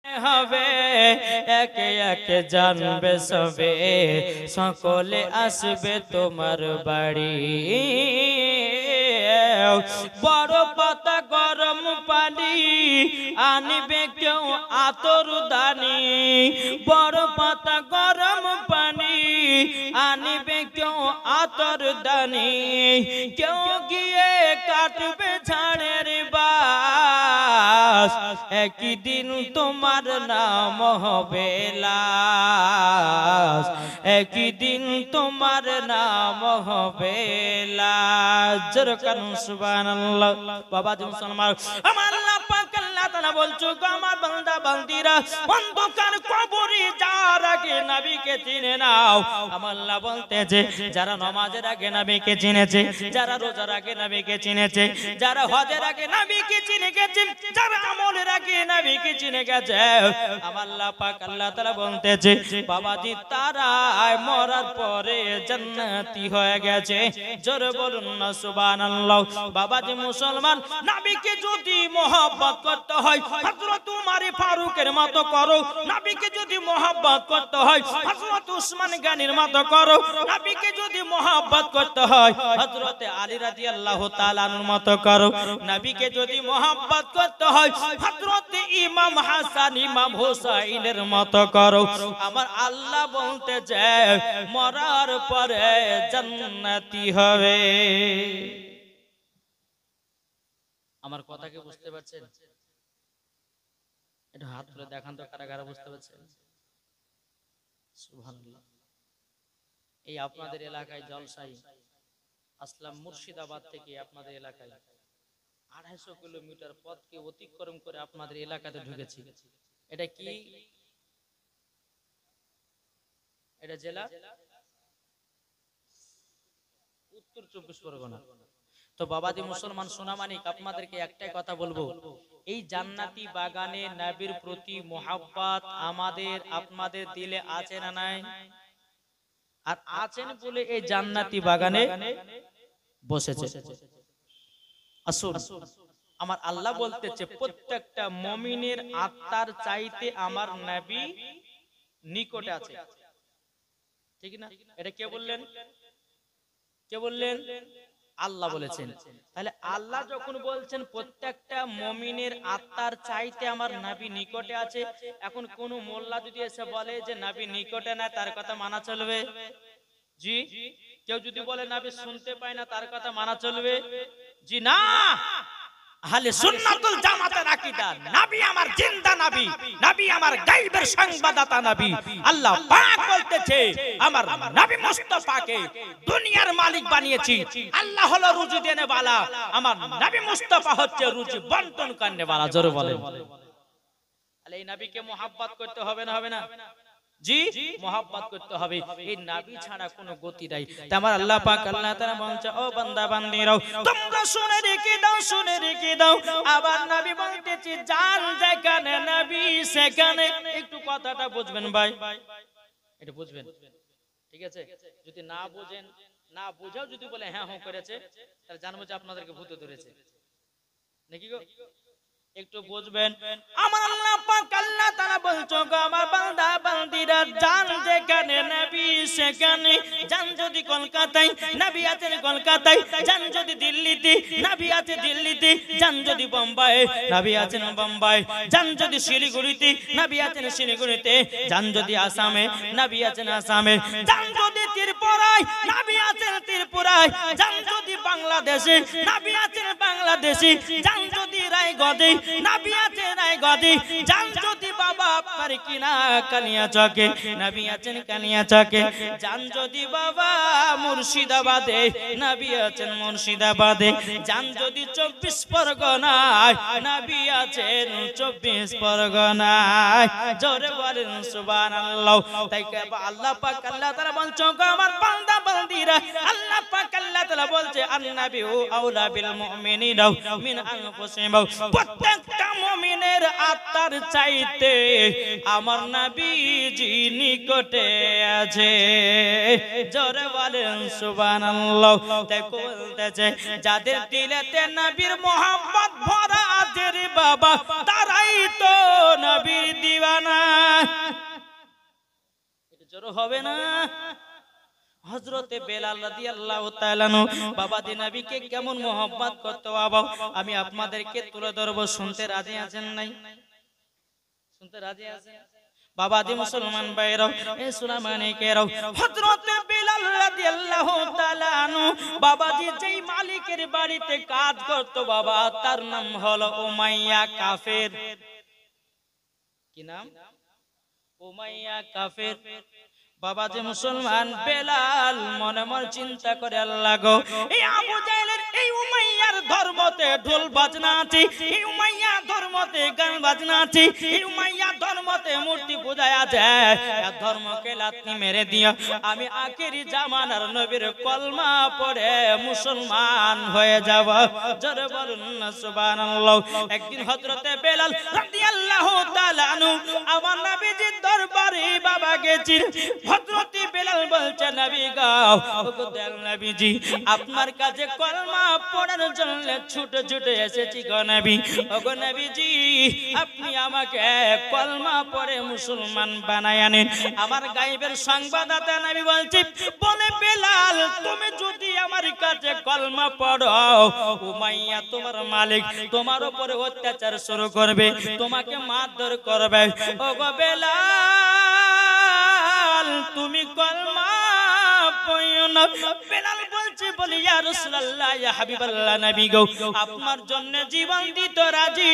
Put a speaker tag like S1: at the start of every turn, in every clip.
S1: হবে একে একে জানবে সবে সকলে আসবে তোমার বাড়ি বড় পাতা গরম পানি আনবে কেউ আতর দানি বড় পাতা গরম পানি আনবে কেউ আতর দানি কেউ গিয়ে কাটবে ঝাড়ের বাস একই দিন তোমার নাম হবে লাশ একই দিন তোমার নাম হবে লাশ জোরে কানুন সুবহানাল্লাহ বাবা জি মুসলমান আমার আল্লাহ পাক আল্লাহ তাআলা বলছো গো আমার বান্দা বান্দিরা অন্ধকার কবরে যাওয়ার আগে নবীকে চিনে নাও আমার আল্লাহ বলতেছে যারা নামাজের আগে নবীকে চিনেছে যারা রোজার আগে নবীকে চিনেছে যারা হজের আগে নবীকে চিনে গেছে যারা আমলের আগে নবীকে চিনে গেছে আমার আল্লাহ পাক আল্লাহ তাআলা বলতেছে বাবাজি তারা মরার পরে জান্নাতি হয়ে গেছে জোরে বলুন না সুবহানাল্লাহ বাবাজি মুসলমান নবীকে যদি মহব্বত করতে হয় হযরত উমর ফারুকের মতো করো নবীকে যদি মহব্বত করতে হয় হযরত উসমান গনির মতো করো নবীকে যদি মহব্বত করতে হয় হযরত আলী রাদিয়াল্লাহু তাআলা আনহুর মতো করো নবীকে যদি মহব্বত করতে হয় হযরত ইমাম হাসান ইমাম হুসাইনের মতো করো আমার আল্লাহ বলতে চায় মরার পরে জান্নাতি হবে আমার কথা কি বুঝতে পারছেন এটা হাত তুলে দেখান তো কারা কারা বুঝতে পারছেন সুবহানাল্লাহ এই আপনাদের এলাকায় জলসাই আসলাম মুর্শিদাবাদ থেকে আপনাদের এলাকায় 250 কিলোমিটার পথকে অতিক্রম করে আপনাদের এলাকাতে ঢুকেছি এটা কি এটা জেলা উত্তর 24 পরগনা তো বাবাজি মুসলমান সোনামানিক আপনাদেরকে একটাই কথা বলবো এই জান্নাতি বাগানে নবীর প্রতি মোহাব্বত আমাদের আপনাদের দিলে আছে না নাই আর আছেন বলে এই জান্নাতি বাগানে বসেছে আসুন আমার আল্লাহ বলতেছে প্রত্যেকটা মুমিনের আত্মার চাইতে আমার নবী নিকটে আছে ঠিক না এটা কে বললেন কে বললেন আল্লাহ বলেছেন তাহলে আল্লাহ যখন বলছেন প্রত্যেকটা মুমিনের আত্মার চাইতে আমার নবী নিকটে আছে এখন কোন মোল্লা যদি এসে বলে যে নবী নিকটে না তার কথা মানা চলবে জি কেউ যদি বলে নবী শুনতে পায় না তার কথা মানা চলবে জি না আহলে সুন্নাতুল জামাতের আকীদা নবী আমার জিন্দা নবী নবী আমার গায়বের সংবাদদাতা নবী আল্লাহ পাক বলতেছে আমার নবী মুস্তাফাকে দুনিয়ার মালিক বানিয়েছি আল্লাহ হলো রুজি দেনে वाला আমার নবী মুস্তাফা হচ্ছে রুজি বন্টন করনে वाला জোরে বলেন তাহলে এই নবীকে মোহাব্বত করতে হবে না হবে না জি মোহাব্বত করতে হবে এই নবী ছাড়া কোনো গতি নাই তাই আমার আল্লাহ পাক আল্লাহ তাআলা বলছে ও বান্দা বান্দীরাও তোমরা শুনে রেখে দাও আবার নবী বলতেছে জান যেখানে নবী সেখানে একটু কথাটা বুঝবেন ভাই এটা বুঝবেন ঠিক আছে যদি না বুঝেন না বুঝাও যদি বলে হ্যাঁ হ্যাঁ করেছে তাহলে জানবো যে আপনাদেরকে ভূত ধরেছে নাকি গো একটু বুঝবেন আমার আল্লাহ পাক আল্লাহ তাআলা বলছো গো আমার বান্দা বান্দীরা জান যেখানে নবী সেখানে জান যদি কলকাতায় নবী আছেন কলকাতায় জান যদি দিল্লিতে নবী আছে দিল্লিতে জান যদি বোম্বাই নবী আছেন বোম্বাই জান যদি শিলিগুড়িতে নবী আছেন শিলিগুড়িতে জান যদি আসামে নবী আছেন আসামে জান যদি ত্রিপুরায় নবী আছেন ত্রিপুরায় জান যদি বাংলাদেশে নবী আছেন বাংলাদেশে জান যদি রায়গঞ্জে নবী আছেন রায়গঞ্জে জান যদি বাবা আপনার কিনা কালিয়াচকে নবী আছেন কালিয়াচকে জান যদি বাবা মুর্শিদাবাদে নবী আছেন মুর্শিদাবাদে জান যদি 24 পরগনায় নবী আছেন 24 পরগনায় জোরে বলেন সুবহানাল্লাহ তাই আল্লাহ পাক আল্লাহ তাআলা বলছো আমার বান্দা বান্দীরা আল্লাহ পাক আল্লাহ তাআলা বলছে আন-নবী আউলা বিল মুমিনিনা মিন আনফুসিহিম প্রত্যেকটা মুমিনের আত্মার চাইতে আমার নবীজি নিকটে আছে জোরে বলেন সুবহানাল্লাহ তাই বলতেছে যাদের দিলেতে নবীর মোহাব্বত ভরা আছে রে বাবা তারাই তো নবীর জোর হবে না। হযরতে বেলাল রাদিয়াল্লাহু তাআলা আনহু বাবাজি নবীকে কেমন মোহাব্বত করতে বাবা আমি আপনাদেরকে তুলে ধরব। শুনতে রাজি আছেন নাই? শুনতে রাজি আছেন? বাবাজি মুসলমান ভাইরা এ সুলাইমানিকেরাও হযরতে বেলাল রাদিয়াল্লাহু তাআলা আনহু বাবাজি যেই মালিকের বাড়িতে কাজ করত বাবা তার নাম হলো উমাইয়া কাফের। কি নাম? উমাইয়া কাফের। বাবাজি মুসলমান বেলাল মনে মনে চিন্তা করে আল্লাহ গো এই আবু জাহেলের এই উমাইয়ার ধর্মতে ঢোল বাজনা আছে, এই উমাইয়া ধর্মতে গান বাজনা আছে, এই উমাইয়া ধর্মতে মূর্তি পূজা আছে, এই ধর্মকে লাথি মেরে দিও আমি আখেরি জামানার নবীর কলমা পড়ে মুসলমান হয়ে যাব। জোরে বলুন না সুবহানাল্লাহ। একদিন হযরতে বেলাল রাদিয়াল্লাহু তাআলা আনহু আমার নবীজির দরবারে বাবা গেছেন। হযরতে বেলাল বলছে নবী গো ওগো দয়াল নবীজি আপনার কাছে কলমা পড়ার জন্য ছুটে ছুটে এসেছি গো নবী। ওগো নবীজি আপনি আমাকে কলমা পড়ে মুসলমান বানায় আনেন। আমার গায়েবের সংবাদদাতা নবী বলছে বলে বেলাল তুমি যদি আমার কাছে কলমা পড়ো উমাইয়া তোমার মালিক তোমার উপরে অত্যাচার শুরু করবে, তোমাকে মারধর করবে। ওগো বেলাল তুমি কলমা পড়ো না। বেলাল বলছে বলি ইয়া রাসূলুল্লাহ ইয়া হাবিবাল্লাহ নবী গো আপনার জন্য জীবন দিতে রাজি,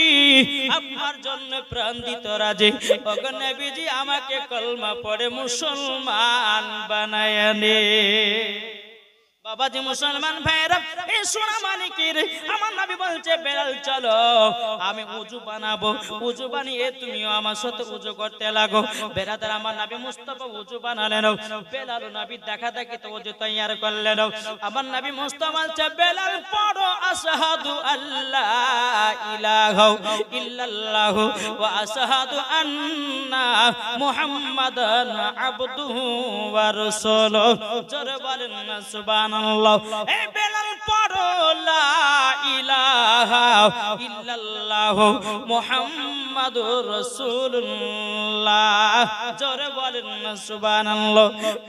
S1: আপনার জন্য প্রাণ দিতে রাজি। ওগো নবীজি আমাকে কলমা পড়ে মুসলমান বানায় আনে। বাবাজি মুসলমান ভাইরা এই সোনা মানিকের আমার নবী বলছে বেলাল চলো আমি ওযু বানাবো, ওযু বানিয়ে তুমিও আমার সাথে ওযু করতে লাগো। বেরাদার আমার নবী মুস্তাফা ওযু বানালেন, বেলাল নবী দেখা দেখি তো ওযু তৈয়ার করলেন। আমার নবী মুস্তাফা বলছে বেলাল পড়ো আশহাদু আল্লা ইলাহা ইল্লাল্লাহ ওয়া আশহাদু আন্না মুহাম্মাদান আবদুহু ওয়া রাসূলুহু। জোরে বলেন না সুবহানাল্লাহ। এই বেলাল পড়ো লা ইলাহা ইল্লাল্লাহ মুহাম্মাদুর রাসূলুল্লাহ। জোরে বলেন না সুবহানাল্লাহ।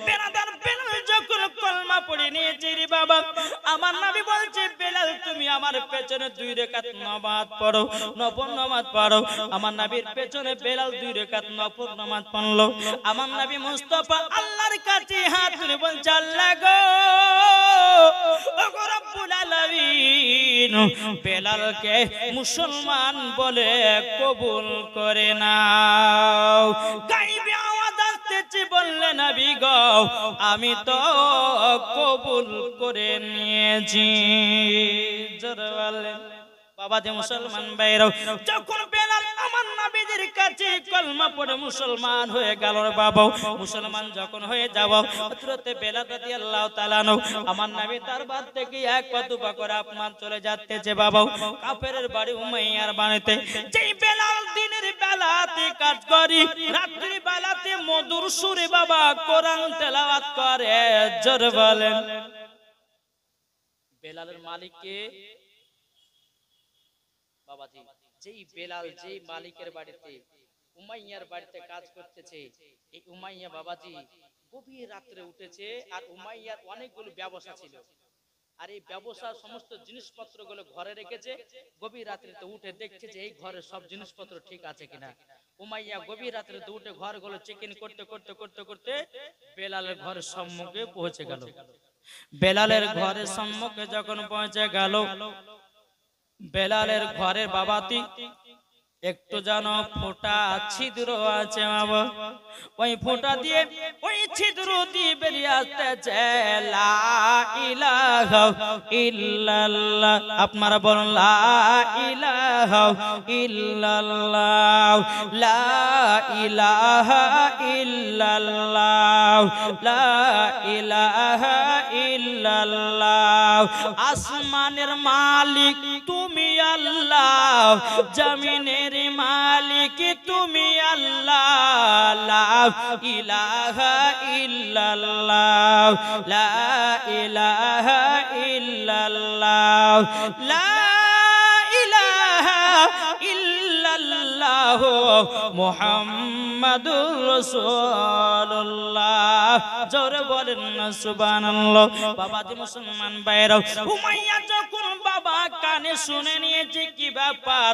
S1: বেরাদার বেলাল যখন কলমা পড়ে নিয়েছে রে বাবা আমার নবী বলছে বেলাল তুমি আমার পেছনে 2 রাকাত নামাজ পড়ো, নফল নামাজ পড়ো। আমার নবীর পেছনে বেলাল 2 রাকাত নফল নামাজ পড়লো। আমার নবী মুস্তাফা আল্লাহর কাছে হাত তুলে বলছে আল্লাহ গো ওগো রব্বুল আলামিন বেলালকে মুসলমান বলে কবুল করে নাও। গায়বে আওয়াজ আসতেছে বললে নবী গো আমি তো কবুল করে নিয়েছি। জোরে বলেন বাবাজি মুসলমান ভাইরা যখন বেলাল আমার নবীর কাছে কলমা পড়ে মুসলমান হয়ে গেল রে বাবা। মুসলমান যখন হয়ে যাব হযরতে বেলাল রাদিয়াল্লাহু তাআলা আনহু আমার নবী দরবার থেকে এক পা দুপা করে আপনার চলে যাচ্ছে বাবা কাফেরের বাড়ি উমাইয়ার বাড়িতে। যেই বেলাল দিনের বেলাতে কাজ করি রাত্রি বেলাতে মধুর সুরে বাবা কোরআন তেলাওয়াত করে। জোরে বলেন বেলালের মালিক কে? বাবাজি যেই বেলাল যেই মালিকের বাড়িতে উমাইয়ার বাড়িতে কাজ করতেছে এই উমাইয়া বাবাজি গভীর রাত্রে উঠেছে। আর উমাইয়ার অনেকগুলো ব্যবসা ছিল আর এই ব্যবসার সমস্ত জিনিসপত্রগুলো ঘরে রেখেছে। গভীর রাত্রিতে উঠে দেখছে যে এই ঘরের সব জিনিসপত্র ঠিক আছে কিনা। উমাইয়া গভীর রাত্রিতে উঠে ঘরগুলো চেকিং করতে করতে করতে করতে বেলালের ঘরের সম্মুখে পৌঁছে গেল। বেলালের ঘরের সম্মুখে যখন পৌঁছে গেল বেলালের ঘরের বাবাতি একটু যেন ফোঁটা ছিদ্র আছে বাবা, ওই ফোঁটা দিয়ে ওই ছিদ্র দিয়ে বেরিয়ে আসতেছে লা ইলাহা ইল্লাল্লাহ। আপনারা বলুন লা ইলাহা ইল্লাল্লাহ লা ইলাহা ইল্লাল্লাহ লা ইলাহা ইল্লাল্লাহ। আসমানের মালিক তুমি আল্লাহ, জমিনের মালিক তুমি আল্লাহ, লা ইলাহা ইল্লাল্লাহ লা ইলাহা ইল্লাল্লাহ লা ইলাহা ইল্লাল্লাহ মুহাম্মাদুর রাসূলুল্লাহ। জোরে বলেন না সুবহানাল্লাহ। বাবাজি মুসলমান ভাইরা, উমাইয়া যখন বাবা কানে শুনে নিয়েছে কি ব্যাপার,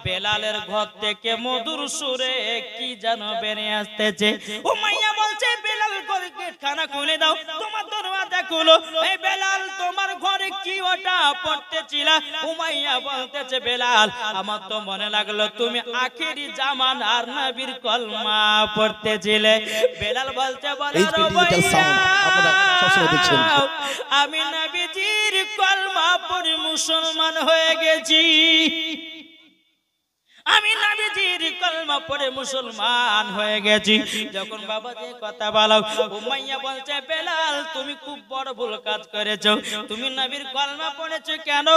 S1: বেলালের ঘর থেকে মধুর সুরে কি যেন বেরিয়ে আসতেছে। উমাইয়া বলছে, বেলাল গেট খানা খুলে দাও, তোমার দরওয়াজা খুলো। এই বেলাল, তোমার ঘরে কি ওটা পড়তেছিল? উমাইয়া বলতেছে, বেলাল, আমার তো মনে লাগলো তুমি আখেরি জামানার নবীর কলমা পড়তেছিলে। বেলাল বলছে, আমি নবীজির কলমা পড়ে মুসলমান হয়ে গেছি, আমি নবীজির কলমা পড়ে মুসলমান হয়ে গেছি। যখন বাবা যে কথা বলো, উমাইয়া বলছে, বেলাল তুমি খুব বড় ভুল কাজ করেছো, তুমি নবীর কলমা পড়েছো কেন?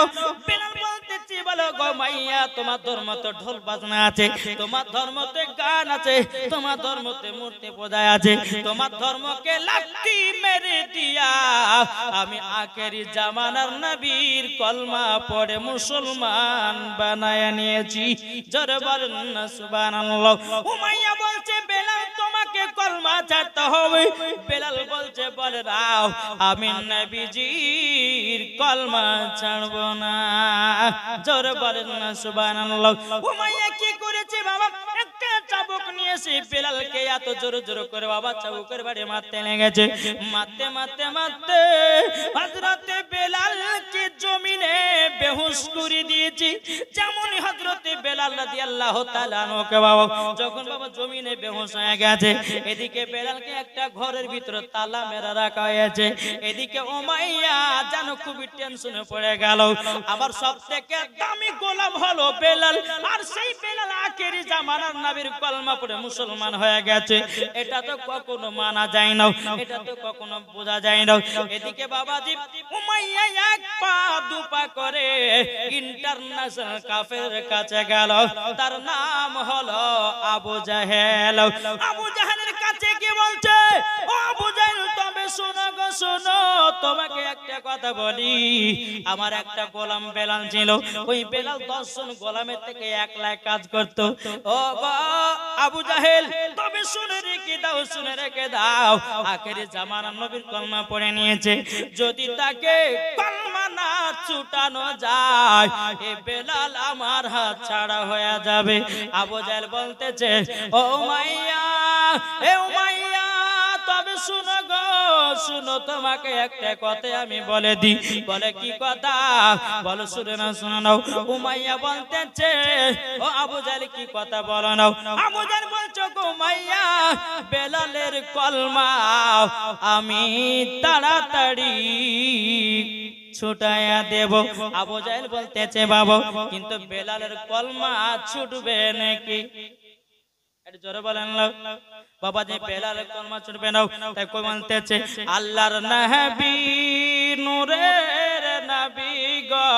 S1: বেলাল বলতেছি, বলো গো মাইয়া, তোমার ধর্মতে ঢোল বাজনা আছে, তোমার ধর্মতে গান আছে, তোমার ধর্মতে মূর্তি পূজা আছে, তোমার ধর্মকে লাঠি মেরে দিয়া আমি আখেরি জামানার নবীর কলমা পড়ে মুসলমান বানায় নিয়েছি। জোরে বলেন না সুবহানাল্লাহ। উমাইয়া বলছে, বেলাল তোমাকে কলমা ছাড়তে হবে। বেলাল বলছে, বলে দাও, আমি নবীজির কলমা ছাড়ব না। জোরে বলেন না সুবহানাল্লাহ। উমাইয়া কি করেছে বাবা? একটা চাবুক নিয়ে এসে বেলালকে এত জোরে জোরে করে বাবা চাবুকের বাড়ি মারতে লেগেছে। মারতে মারতে মারতে হযরতে বেলালকে জমিনে বেহুশ করে দিয়েছে। যেমনই হযরতে বেলাল রাদিয়াল্লাহু তাআলা আনহুকে বাবা যখন বাবা জমিনে বেহুশ হয়ে গেছে, এদিকে বেলালকে একটা ঘরের ভিতরে তালা মেরে রাখা হয়েছে। এদিকে উমাইয়া যেন খুবই টেনশনে পড়ে গেল। আমার সবথেকে দামি গোলাম হলো বেলাল, আর সেই বেলাল আখেরি জামানার নবীর কলমা পড়ে মুসলমান হয়ে গেছে। এটা তো কখনো মানা যায় না, এটা তো কখনো বোঝা যায় না। এদিকে বাবাজি উমাইয়া এক পা দুপা করে ইন্টারন্যাশনাল কাফেরের কাছে গেল। তার নাম হলো আবু জাহেল। আবু জাহেলের কাছে গিয়ে বলছে, ও আবু জাহেল, তবে শোনো গো শোনো, তোমাকে একটা কথা বলি। আমার একটা গোলাম বেলাল ছিল, ওই বেলাল 10 জন গোলামের থেকে একলাই কাজ করত। ও গো আবু জাহেল, তবে শুনে রেখে দাও, শুনে রেখে দাও, আখেরি জামানার নবীর কলমা পড়ে নিয়েছে। যদি তাকে কলমা না ছুটানো যায়, এ বেলাল আমার হাত ছাড়া হয়ে যাবে। আবু জাহেল বলতেছে, ও উমাইয়া, এ উমাইয়া, তবে শুনো গো শুনো, তোমাকে একটা কথা আমি বলে দিই। বলে কি কথা? বলো, শুনে না, শুনে নাও। উমাইয়া বলতেছে, ও আবু জাহেল, কি কথা বলো নাও। আবু জাহেল বলছো, গো উমাইয়া, বেলালের কলমা আমি তাড়াতাড়ি ছুটাইয়া দেব। আবু জাহেল বলতেছে, বাবা, কিন্তু বেলালের কলমা ছুটবে নাকি? জোরে বলেন বাবা, যে বেলালের কলমা ছুটবে না, তাই কই বলতেছে, আল্লাহর নবী নূরের নবী গো,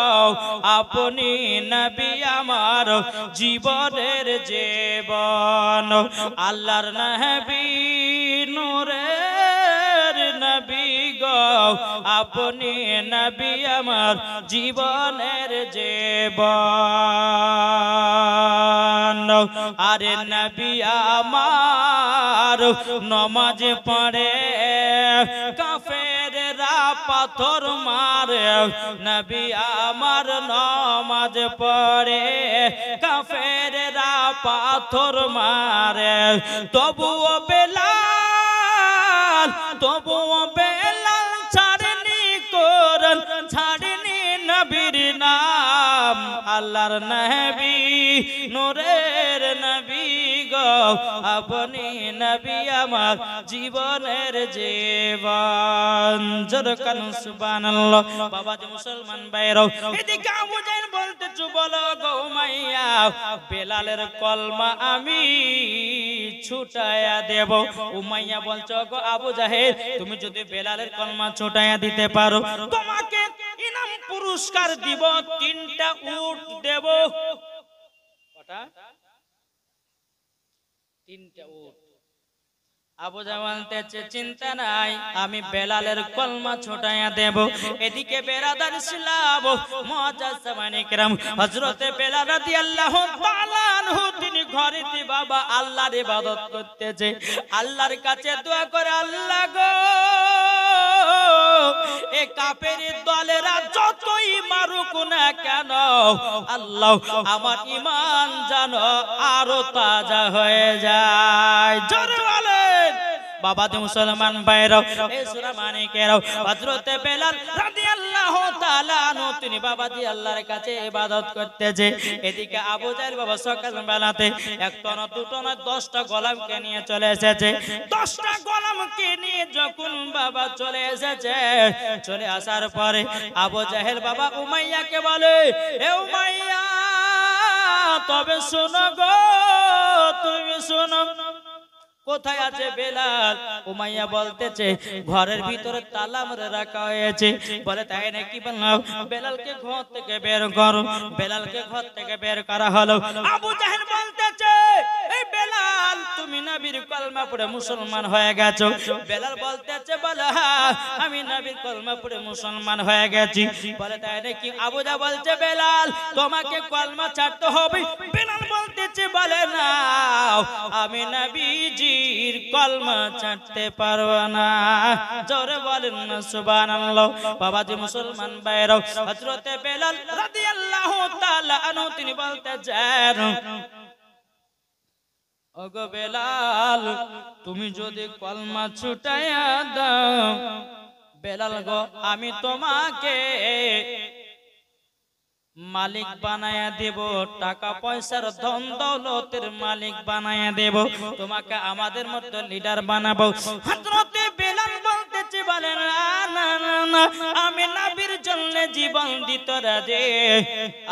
S1: আপনি নবী আমার জীবনের জীবন। আল্লাহর নবী নূরের নবী গো, আপনি নবী আমার জীবনের জীবন। আরে নবী আমার নমাজ পড়ে, কাফেররা পাথর মারে। নবী আমার নমাজ পড়ে, কাফেররা পাথর মারে। তবুও বেলাল, তবুও বেলাল ছাড়েনি কোরআন, ছাড়েনি নবীর নাম। আল্লাহর নবী নূরের নবী গো, আপনি নবী আমার জীবনের জীবন। জোরে কান সুবহানাল্লাহ। বাবাজি মুসলমান ভাইরা, এদিকে আবু জাহেল বলতেছে, বলো গো উমাইয়া, বেলালের কলমা আমি ছুটায়া দেব। উমাইয়া বলছো, গো আবু জাহেল, তুমি যদি বেলালের কলমা ছুটায়া দিতে পারো, তোমাকে ইনাম পুরস্কার দিব, 3টা উট দেব। কটা? 3টা উট। আবু জাহেল বলতেছে চিন্তা নাই, আমি বেলালের কলমা ছোটায়া দেব। এদিকে বেরাদার ইসলাম মুআজ্জাজ সামানে کرام হযরতে বেলাল রাদিয়াল্লাহু তাআলা আনহু তিনি ঘরেতে বাবা আল্লাহর ইবাদত করতেছে, আল্লাহর কাছে দোয়া করে, আল্লাহ গো এ কাফেরের দলেরা যতই মারুক না কেন আল্লাহ আমার ঈমান যেন আরো তাজা হয়ে যায়। জোরে বলেন বাবা দি মুসলমান ভাইরা, এই সূরা মানিকেরাও হযরতে বেলাল রাদিয়াল্লাহু তাআলা আনহু তিনি বাবা দি আল্লাহর কাছে ইবাদত করতেছে। এদিকে আবু জাহেল বাবা সকাল বেলাতে একটা না দুটো না 10টা গোলামকে নিয়ে চলে এসেছে। 10টা গোলামকে নিয়ে যখন বাবা চলে এসেছে, চলে আসার পরে আবু জাহেল বাবা উমাইয়াকে বলে, এ উমাইয়া তবে শোনো গো, তুমি শোনো কোথায় আছে বেলাল? উমাইয়া বলতেছে ঘরের ভিতরে তালা মেরে রাখা হয়েছে। বলে তাই নাকি? বললাম বেলালকে ঘর থেকে বের করো। বেলালকে ঘর থেকে বের করা হলো। আবু জাহেল বলতেছে এই বেলাল তুমি নবীর কলমা পড়ে মুসলমান হয়ে গেছো। বেলাল বলতেছে বলে হ্যাঁ আমি নবীর কলমা পড়ে মুসলমান হয়ে গেছি। বলে তাই নাকি? আবু জাহেল বলছে বেলাল তোমাকে কলমা ছাড়তে হবে। বেলাল বলতেছে বলে না আমি নবীজি কলমা ছাড়তে পারবো না। জোরে বলেন না সুবহানাল্লাহ। বাবাজি মুসলমান ভাইরা, হযরতে বেলাল রাদিয়াল্লাহু তাআলা আনহু তিনি বলতেছেন ওগো বেলাল তুমি যদি কলমা ছুটায়া দাও, বেলাল গো আমি তোমাকে মালিক বানায়া দেব, টাকা পয়সার ধন দৌলতের মালিক বানায়া দেব, তোমাকে আমাদের মতো লিডার বানাবো। হযরতে বেলাল বলতেছে বলে না না না আমি নবীর জন্য জীবন দিতে রাজি,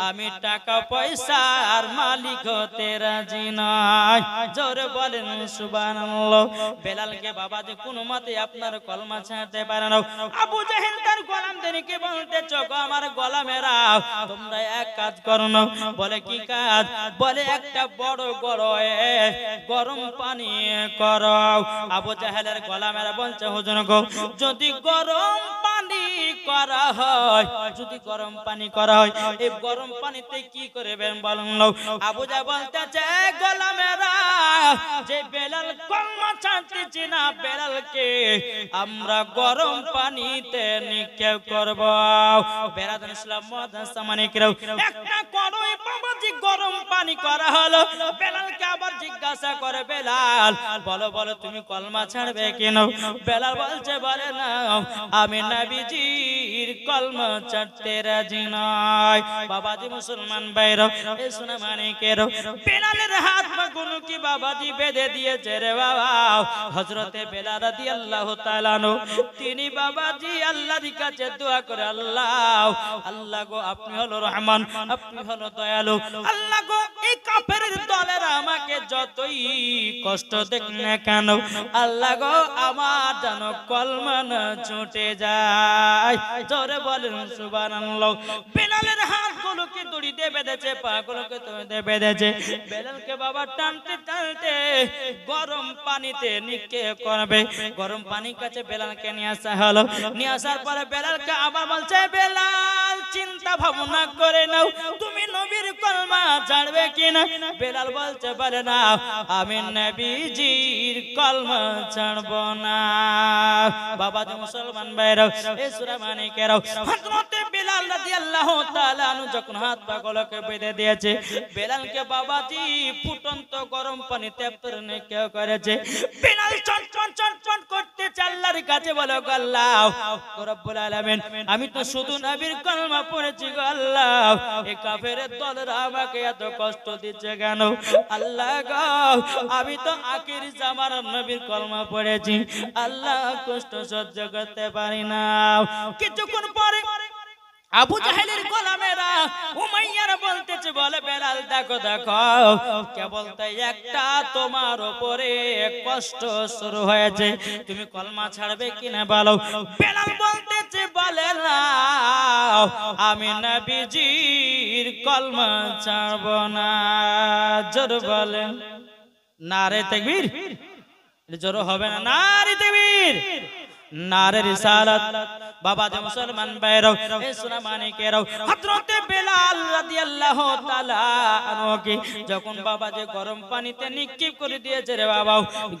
S1: আমি টাকা পয়সার মালিক হতে রাজি নয়। জোরে বলেন সুবহানাল্লাহ। বেলালকে বাবা যে কোনো মতে আপনার কলমা ছাড়তে পারে না। আবু জাহেল তার গোলামদেরকে বলতেছে গো আমার গোলামেরা তোমরা এক কাজ করো না। বলে কি কাজ? বলে একটা বড় গরম পানি করো। আবু জাহেলের গোলামেরা বলছে হুজুর গো যদি গরম পানি করা হয়, যদি গরম পানি করা হয় এই গরম পানিতে কি করবেন বলেন? আবু জাহেল বলতেছে গোলামেরা যে বেলাল কলমা ছাড়তেছে না বেলালকে আমরা গরম পানিতে নিক্ষেপ করব। বেরাদান ইসলাম মুআজ্জাজ সামানে کرام একটা কড়াই বাবাজি গরম পানি করা হলো। বেলালকে আবার জিজ্ঞাসা করে বেলাল বলো বলো তুমি কলমা ছাড়বে কেন? বেলাল বলছে বলে না আমি নবীজির কলমা ছাড়তে রাজি নয়। বাবাজি মুসলমান ভাইরা এই শোনা মানিকেরও বেলালের হাত পা গুলো কি বাবাজি বেঁধে দিয়েছে রে বাবা। হযরতে বেলাল রাদিয়াল্লাহু তাআলা আনহু তিনি বাবাজি আল্লাহর কাছে দোয়া করে আল্লাহ আল্লাহ গো আপনি হলো রহমান, আপনি হলো দয়ালু। আল্লাহ গো এই কাফেরের দলেরা আমাকে যতই কষ্ট দেখ না কেন আল্লাহ গো আমার যেন কলমা না ছুটে যায়। জোরে বলেন সুবহানাল্লাহ। বেলালের হাতগুলোকে দড়িতে বেঁধেছে, পাগুলোকে দড়িতে বেঁধেছে। বেলালকে বাবা টানতে টানতে গরম পানিতে নিক্ষেপ করবে। গরম পানির কাছে বেলালকে নিয়ে আসা হলো। নিয়ে আসার পরে বেলালকে আবার বলছে বেলাল চিন্তা ভাবনা করে নাও তুমি নবীর কলমা ছাড়বে কিনা? বেলাল বলছে পারে না আমি নবীজির কলমা ছাড়ব না। বাবাজি মুসলমান ভাইরা এই সূরা মানিকেরাও হযরতে বেলাল রাদিয়াল্লাহু তাআলা আনহু যখন হাত পা গুলোকে বেঁধে দিয়েছে বেলালকে বাবাজি ফুটন্ত গরম পানিতে নিক্ষেপ করেছে। বেলাল চটচট চটচট করতে আল্লাহর কাছে বলে গো আল্লাহ রব্বুল আলামিন আমি তো শুধু নবীর কলমা পড়েছি গো আল্লাহ এই কাফেরের দলরা আমাকে এত কষ্ট দিচ্ছে কেন? আল্লাহ গো আমি তো আখির জামানার নবীর কলমা পড়েছি আল্লাহ কষ্ট সহ্য করতে পারি না। কিছুক্ষণ পরে আবু জাহেলের গোলামেরা উমাইয়ারা বলতেছে বলে বেলাল দেখো দেখো কেবল তাই একটা তোমার উপরে কষ্ট শুরু হয়েছে, তুমি কলমা ছাড়বে কিনা বলো? বেলাল বলতেছে বলে না আমি নবীজির কলমা ছাড়ব না। জোরে বলেন নারে তাকবীর। জোর হবে না? নারে তাকবীর, নারে রিসালাত। বাবা যে মুসলমান ভাইরাও, এই সোনা মানিকেরাও, হযরতে বেলাল রাদিয়াল্লাহু তাআলা আনহুকে যখন বাবা যে গরম পানিতে নিক্ষেপ করে দিয়েছে রে বাবা,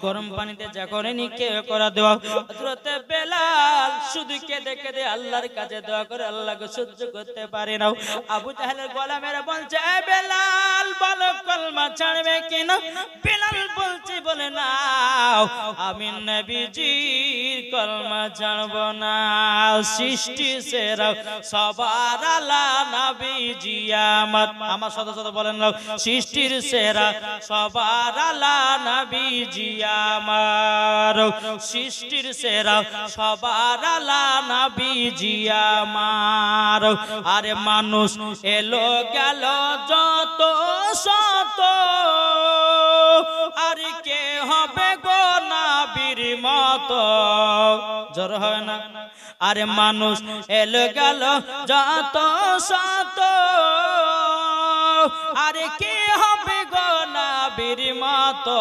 S1: গরম পানিতে যখন নিক্ষেপ করে দেওয়া, হযরতে বেলাল শুধু কেঁদে কেঁদে আল্লাহর কাছে দোয়া করে, আল্লাহকে সহ্য করতে পারে না। আবু জাহেলের গলা মেরে বলছে, এ বেলাল বলো কলমা ছাড়বে কিনা? বেলাল বলছে, বলে নাও, আমি নবীজির কলমা ছাড়ব না। সৃষ্টি সেরা সবার আলা নবীজি আমার, আমার সাথে সাথে বলেন না, সৃষ্টির সেরা সবার আলা নবীজি আমার, সৃষ্টির সেরা সবার আলা নবীজি আমার। আরে মানুষ এলো গেল যত শত, আর কে হবে গো নবীর মতো? জোর হয় না? আরে মানুষ এলো গেল যত শত, আরে কে হবে গো নবীর মতো?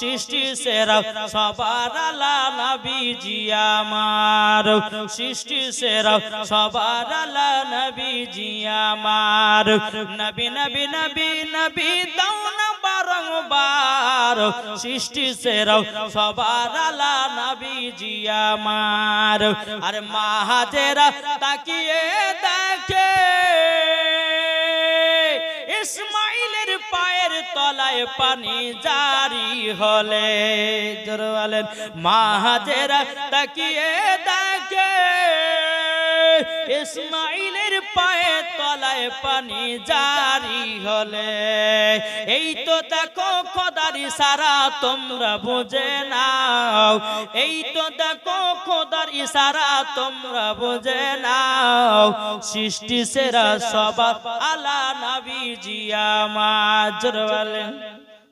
S1: সৃষ্টি সেরা সবার আলা নবীজি আমার, সৃষ্টি সেরা সবার আলা নবীজি আমার। নবী নবী নবী নবী দাও না বারংবার, সৃষ্টি সেরা সবার আলা নবীজি আমার। আর মা হাজেরা তাকিয়ে দেখে ইসমাইলের পায়ের তলায় পানি জারি হলে, জোরে বলেন, মা হাজেরা তাকিয়ে দেখে ইসমাইলের পায়ের তলায় পানি জারি হলে। এই তো দেখো খোদার ইশারা তোমরা বুঝে নাও, এই তো দেখো খোদার ইশারা তোমরা বুঝে নাও, সৃষ্টি সেরা সবার আলা নবীজি আমার। জোরে বলেন।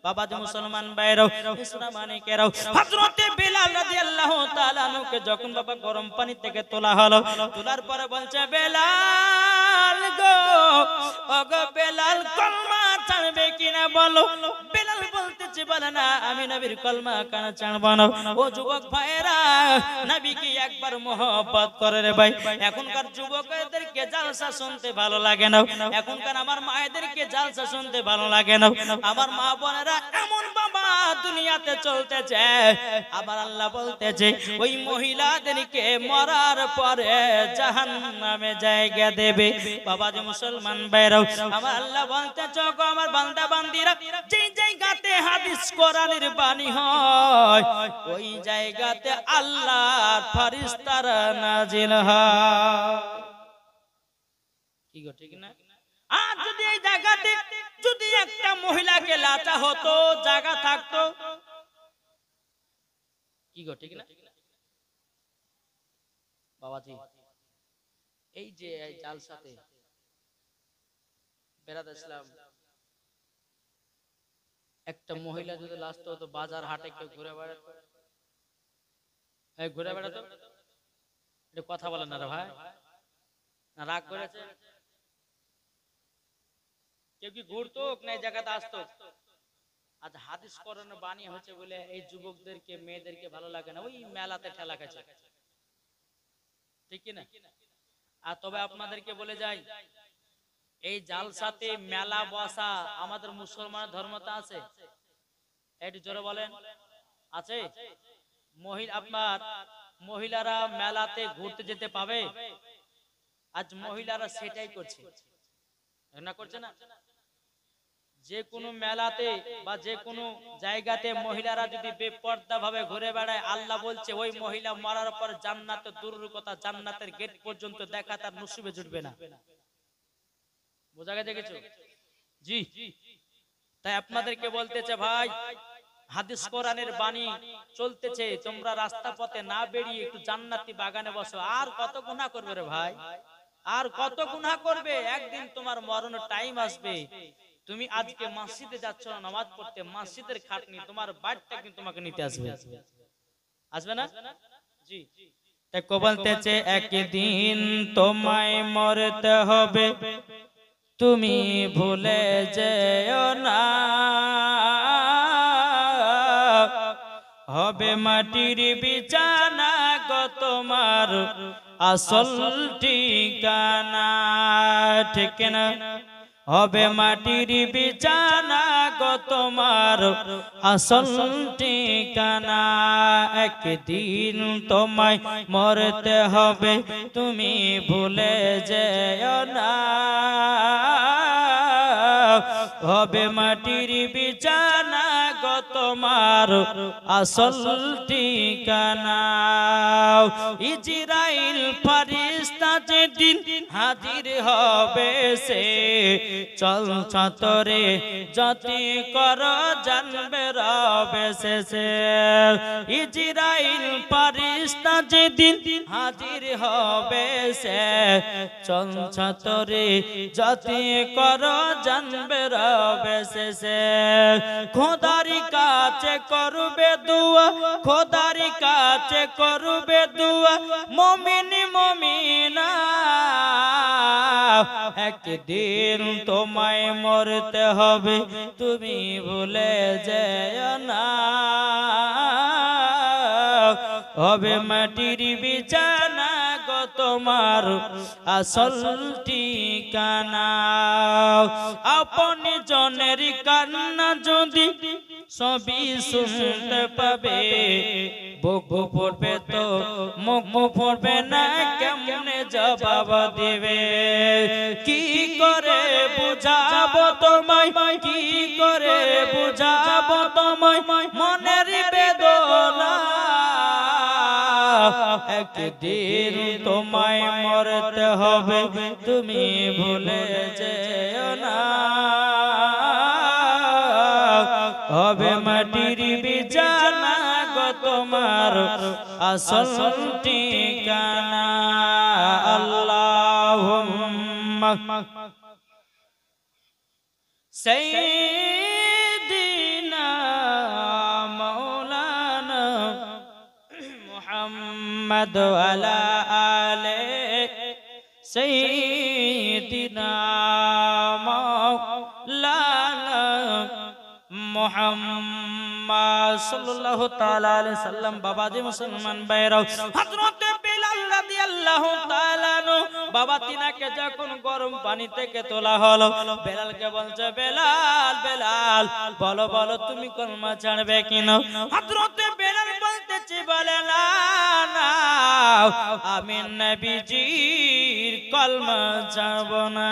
S1: বাবা যে মুসলমান ভাইরাও, সোনা মানিকেরাও, হযরতে বেলাল রাদিয়াল্লাহু তাআলা আনহুকে যখন বাবা গরম পানি থেকে তোলা হলো, তোলার পরে বলছে, বেলাল গো, ওগো বেলাল কলমা ছাড়বে কিনা বলো? বেলাল বলতেছে, বলে না, আমি নবীর কলমা কেন ছাড়ব না? ও যুবক ভাইরা, নবীকে একবার মোহব্বত করে রে ভাই। এখনকার যুবকদেরকে জালসা শুনতে ভালো লাগে না, এখনকার আমার মায়েদেরকে জালসা শুনতে ভালো লাগে না। আমার মা বোনেরা এমন বাবা দুনিয়াতে চলতেছে, আবার আল্লাহ বলতেছে ওই মহিলাদেরকে মরার পরে জাহান্নামে জায়গা দেবে। বাবা যে মুসলমান ভাইরাও, আমার আল্লাহ বলতেছে, গো আমার বান্দা বান্দিরা, যেই জায়গাতে হাদিস কোরআনের বাণী হয়, ওই জায়গাতে আল্লাহর ফেরেশতারা নাজিল হয়। কি গো, ঠিক না? আর যদি এই জায়গাতে যদি একটা মহিলাকে লাচা হতো, জায়গা থাকতো, কি গো, ঠিক না? বাবাজি, এই যে এই জালসাতে বেরাদ ইসলাম, একটা মহিলা যদি লাচতো হতো, বাজার হাটে কেউ ঘুরে বেড়াতো, ঘুরে বেড়াতো, এটা কথা বলেন না রে ভাই, না রাগ করেছে? কেউ কি ঘুরতো না জায়গাতে আসতো? আজ হাদিস কোরআনের বাণী হচ্ছে বলে এই যুবকদেরকে মেয়েদেরকে ভালো লাগে না, ওই মেলাতে ঠেলা খাচ্ছে, ঠিক কি না? আর তবে আপনাদেরকে বলে যাই, এই জালসাতে মেলা বসা আমাদের মুসলমান ধর্মতে আছে? একটু জোরে বলেন, আছে? আপনার মহিলারা মেলাতে ঘুরতে যেতে পাবে? আজ মহিলারা সেটাই করছে, না করছে না? যে কোনো মেলাতে বা যে কোনো জায়গাতে মহিলারা যদি বেপর্দা ভাবে ঘুরে বেড়ায়, আল্লাহ বলছে ওই মহিলা মরার পর জান্নাতে দূরের কথা, জান্নাতের গেট পর্যন্ত দেখা তার নসিবে জুটবে না। বোঝা গেছে কিছু? জি। তাই আপনাদেরকে বলতেছে ভাই, হাদিস কোরআনের বাণী চলতেছে, তোমরা রাস্তা পথে না বেরিয়ে একটু জান্নাতি বাগানে বসো। আর কত গুনাহ করবে রে ভাই, আর কত গুনাহ করবে? একদিন তোমার মরণের টাইম আসবে, তুমি আজকে মসজিদে যাচ্ছ না নামাজ পড়তে, মসজিদের খাটনি তোমার বাড়িটা কিন্তু তোমাকে নিতে আসবে, আসবে না? জি। তাই কো বলতেছে, একদিন তোমায় মরতে হবে, তুমি ভুলে যেও না, হবে মাটির বিছানা গো তোমার আসল ঠিকানা ঠিক না হবে মাটির বিছানা গো তোমার আসল ঠিকানা একদিন তোমায় মরতে হবে তুমি ভুলে যেও না হবে মাটির বিছানা গো তোমার আসল ঠিকানা ইজরাইল ফেরেশতা যেদিন হাজির হবে সে চল ছাতরে যতি কর জানবে রবে সে ইজরাইল ফেরেশতা যেদিন হাজির হবে সে চল ছাতরে যতি কর জানবে রবে সে খোদার কাছে করবে দুয়া খোদার কাছে করবে দুয়া মুমিন মুমিনা একদিন তোমায় মরতে হবে তুমি ভুলে যেও না হবে মাটির বিছানা গো তোমার আসল ঠিকানা আপনি জনের কান্না যদি সবই শুনতে পাবে বুক পড়বে তো মুখ পড়বে না কেমনে জবাব দিবে কি করে বুঝাবো তোমায় কি করে বুঝাবো তোমায় মনের বেদনা একদিন তোমায় মরতে হবে তুমি ভুলে যেও না হবে মাটির বিছানা গো তোমার আসল ঠিকানা আল্লাহুম্মা সাইয়্যিদিনা মাওলানা মুহাম্মদ ওয়ালা আলে সাইয়্যিদিনা মাওলানা মুহাম্মদ সাল্লাল্লাহু তাআলা আলাইহি সাল্লাম বাবাজি মুসলমান ভাইরাও হযরত বিলাল রাদিয়াল্লাহু তাআলা আনহু বাবা তিনাকে যখন গরম পানি থেকে তোলা হলো বেলালকে বলছে বেলাল বেলাল বলো বলো তুমি কলমা ছাড়বে কিনা হযরত বেলাল বলতেছে বলে না না আমি নবীজির কলমা ছাড়ব না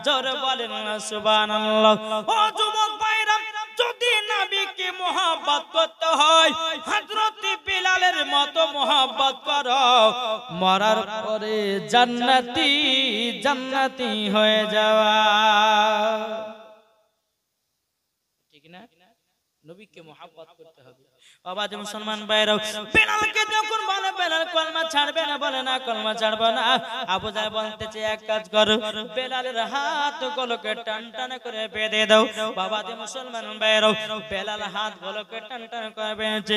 S1: জোরে বলেন না সুবহানাল্লাহ ও যুবক ভাইরা যদি নবীকে মোহাব্বত করতে হয় হযরত বিলালের মতো মোহাব্বত করো মরার পরে জান্নাতি জান্নাতি হয়ে যাওয়া ঠিক না নবীকে মোহাব্বত করতে হবে বাবা যে মুসলমান ভাইরা বেলালকে যখন বলে বেলাল কলমা ছাড়বে না বলে না কলমা ছাড়বে না আবু জাহেল বলতেছে এক কাজ করো বেলালের হাতগুলোকে টান টান করে বেঁধে দাও বাবা যে মুসলমান ভাইরা বেলাল হাতগুলোকে টান টান করে বেঁধেছে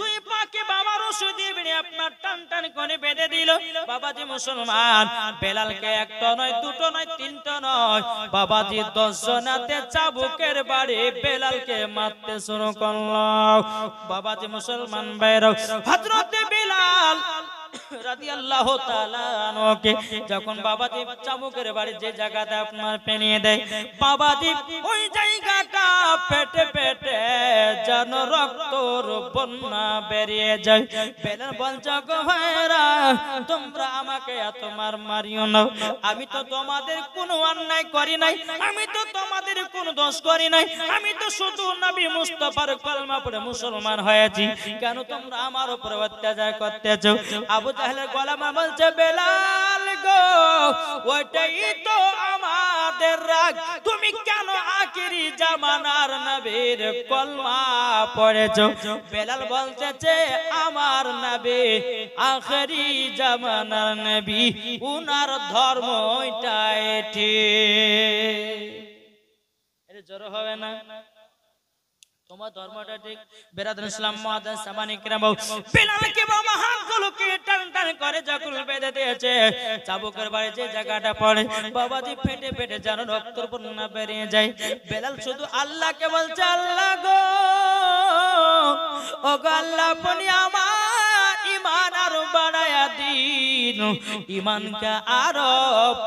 S1: দুই পাকে বাবা রশি দিয়ে আপনার টান টান করে বেঁধে দিল বাবা যে মুসলমান বেলালকে একটা নয় দুটো নয় তিনটা নয় বাবা যে 10 জনাতে চাবুকের বাড়ি বেলালকে মারতে শুরু করলো বাবাজি মুসলমান ভাইরা হযরত বিলাল রাদিয়াল্লাহু তাআলা আনহুকে যখন বাবাজি চাবুকের বাড়ি যে জায়গাতে আপনার পেনিয়ে দেয় বাবাজি ওই জায়গাটা পেটে পেটে যেন রক্তর বন্যা বেরিয়ে যায় বেলাল বলছে গো ভাইরা তোমরা আমাকে এত মারিও না আমি তো তোমাদের কোনো অন্যায় করি নাই আমি তো তোমাদের কোনো দোষ করি নাই আমি তো শুধু নবী মুস্তাফার কলমা পড়ে মুসলমান হয়েছি কেন তোমরা আমার উপর অত্যাচার করতেছো আবু জাহেলের গোলাম বলছে বেলাল গো ওইটাই তো আমাদের রাগ তুমি কেন আখিরি জামানার নবীর কলমা পড়েছো বেলাল বলতেছে আমার নবী আখিরি জামানার নবী উনার ধর্ম ওইটাই ঠিক এটা জোরে হবে না তোমার ধর্মটা ঠিক বেরাদার ইসলাম মুআদ্দাস সামানি কিরাম বেলালকে বাবা হাতগুলোকে টান টান করে যখন বেঁধে দিয়েছে চাবুকের বাড়ি যে জায়গাটা পড়ে বাবাজি ফেটে ফেটে যেন রক্তর বন্যা বেরিয়ে যায় বেলাল শুধু আল্লাহকে বলছে আল্লাহ গো ও ও গো আল্লাহ আপনি আমার ঈমান আরো বাড়ায়া দিন, ঈমানকে আরো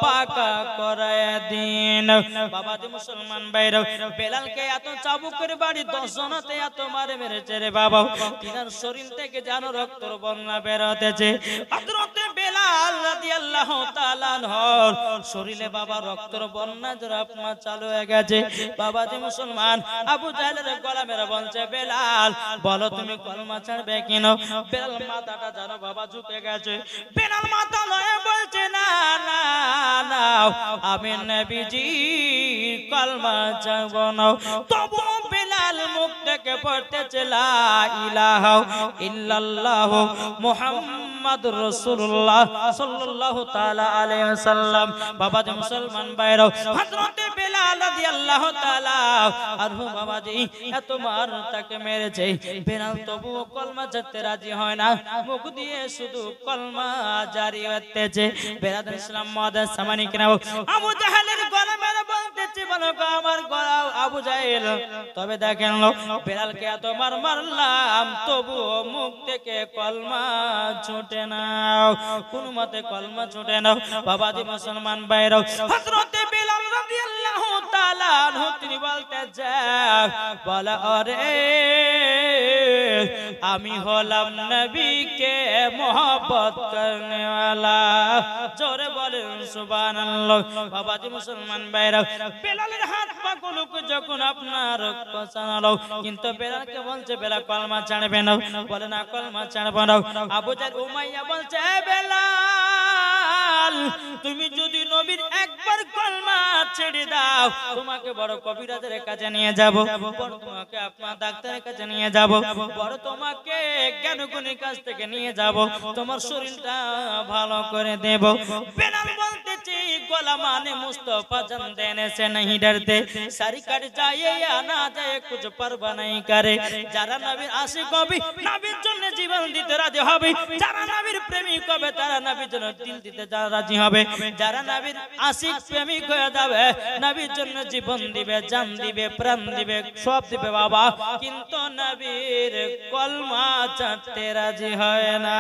S1: পাকা করায়া দিন। বাবাজি মুসলমান ভাইরা, বেলালকে এত চাবুক করে বাড়ি 10 জনতে এত মারে মেরেছে রে বাবা, তিনার শরীর থেকে যেন রক্তর বন্যা বের হতেছে। হযরতে বেলাল রাদিয়াল্লাহু তাআলা আনহুর শরীরে বাবা রক্তর বন্যা আপনার চালু হয়ে গেছে। বাবাজি মুসলমান, আবু জাহেলের গলা মেরে বলছে, বেলাল বলো তুমি কলমা ছাড়বে কেন? বেলাল মাথাটা যেন বাবা ঝুঁকে গেছে। বেলাল মাথা লয়ে বলছে, না না না, আমি নবীজি কলমা ছাড়ব না। তবু বেলাল মুখ থেকে পড়তেছে লা ইলাহা ইল্লাল্লাহ মুহাম্মাদুর রাসূলুল্লাহ সাল্লাল্লাহু তাআলা আলাইহি ওয়াসাল্লাম। বাবাজি মুসলমান ভাইরা, হযরতে বেলাল রাদিয়াল্লাহু তাআলা আনহু বাবাজি এত মার তাকে মেরেছে, বেলাল তবুও কলমা ছাড়তে রাজি হয় না, মুখ দিয়ে শুধু কলমা জারি হতেছে। বেরাদর ইসলাম মাদার সামানি কেন আবু জাহেলের গলা মেরে বলতেছে, বলো গো আমার গলা আবু জাহেল। তবে দেখেন বেলালকে এত মার মারলাম তবুও মুখ থেকে কলমা ছুটে না, কোন মতে কলমা ছুটে না। বাবাজি মুসলমান ভাইরা, হযরতে বেলাল রাদিয়াল্লাহু তাআলা আনহু তিনি বলতেছে, বলা ওরে আমি হলাম নবীকে मोहब्बत करने वाला, জোরে বলেন সুবহানাল্লাহ। বাবাজি মুসলমান ভাইরা, বেলালের হাত পা গুলোকে যখন আপনার কসানো, কিন্তু বেলালকে বলছে বেলাল কলমা ছাড়বে না, বলে না কলমা ছাড়বে না। আবু জাহেল উমাইয়া বলছে, বেলাল তুমি যদি নবীর একবার কলমা ছেড়ে দাও, তোমাকে বড় কবিরাজের কাছে নিয়ে যাব, বড় তোমাকে আপনার ডাক্তারের কাছে নিয়ে যাব, বড় তোমাকে জ্ঞানগুণীর কাছ থেকে নিয়ে যাব, তোমার শরীরটা ভালো করে দেব। বেলাল বলতেছে, গলা মানে मुस्तफा जन देने से नहीं डरते, सारी कट जाए या ना जाए कुछ परवाह नहीं करे। যারা নবীর আশিক হবে, নবীর জন্য জীবন দিতে রাজি হবে, যারা নবীর প্রেমিক হবে তারা নবীর জন্য দিল দিতে রাজি হবে, যারা নবীর আশিক প্রেমিক হয়ে যাবে নবীর জন্য জীবন দিবে, জান দিবে, প্রাণ দিবে, সব দিবে বাবা, কিন্তু নবীর কলমা ছাড়তে রাজি হয় না।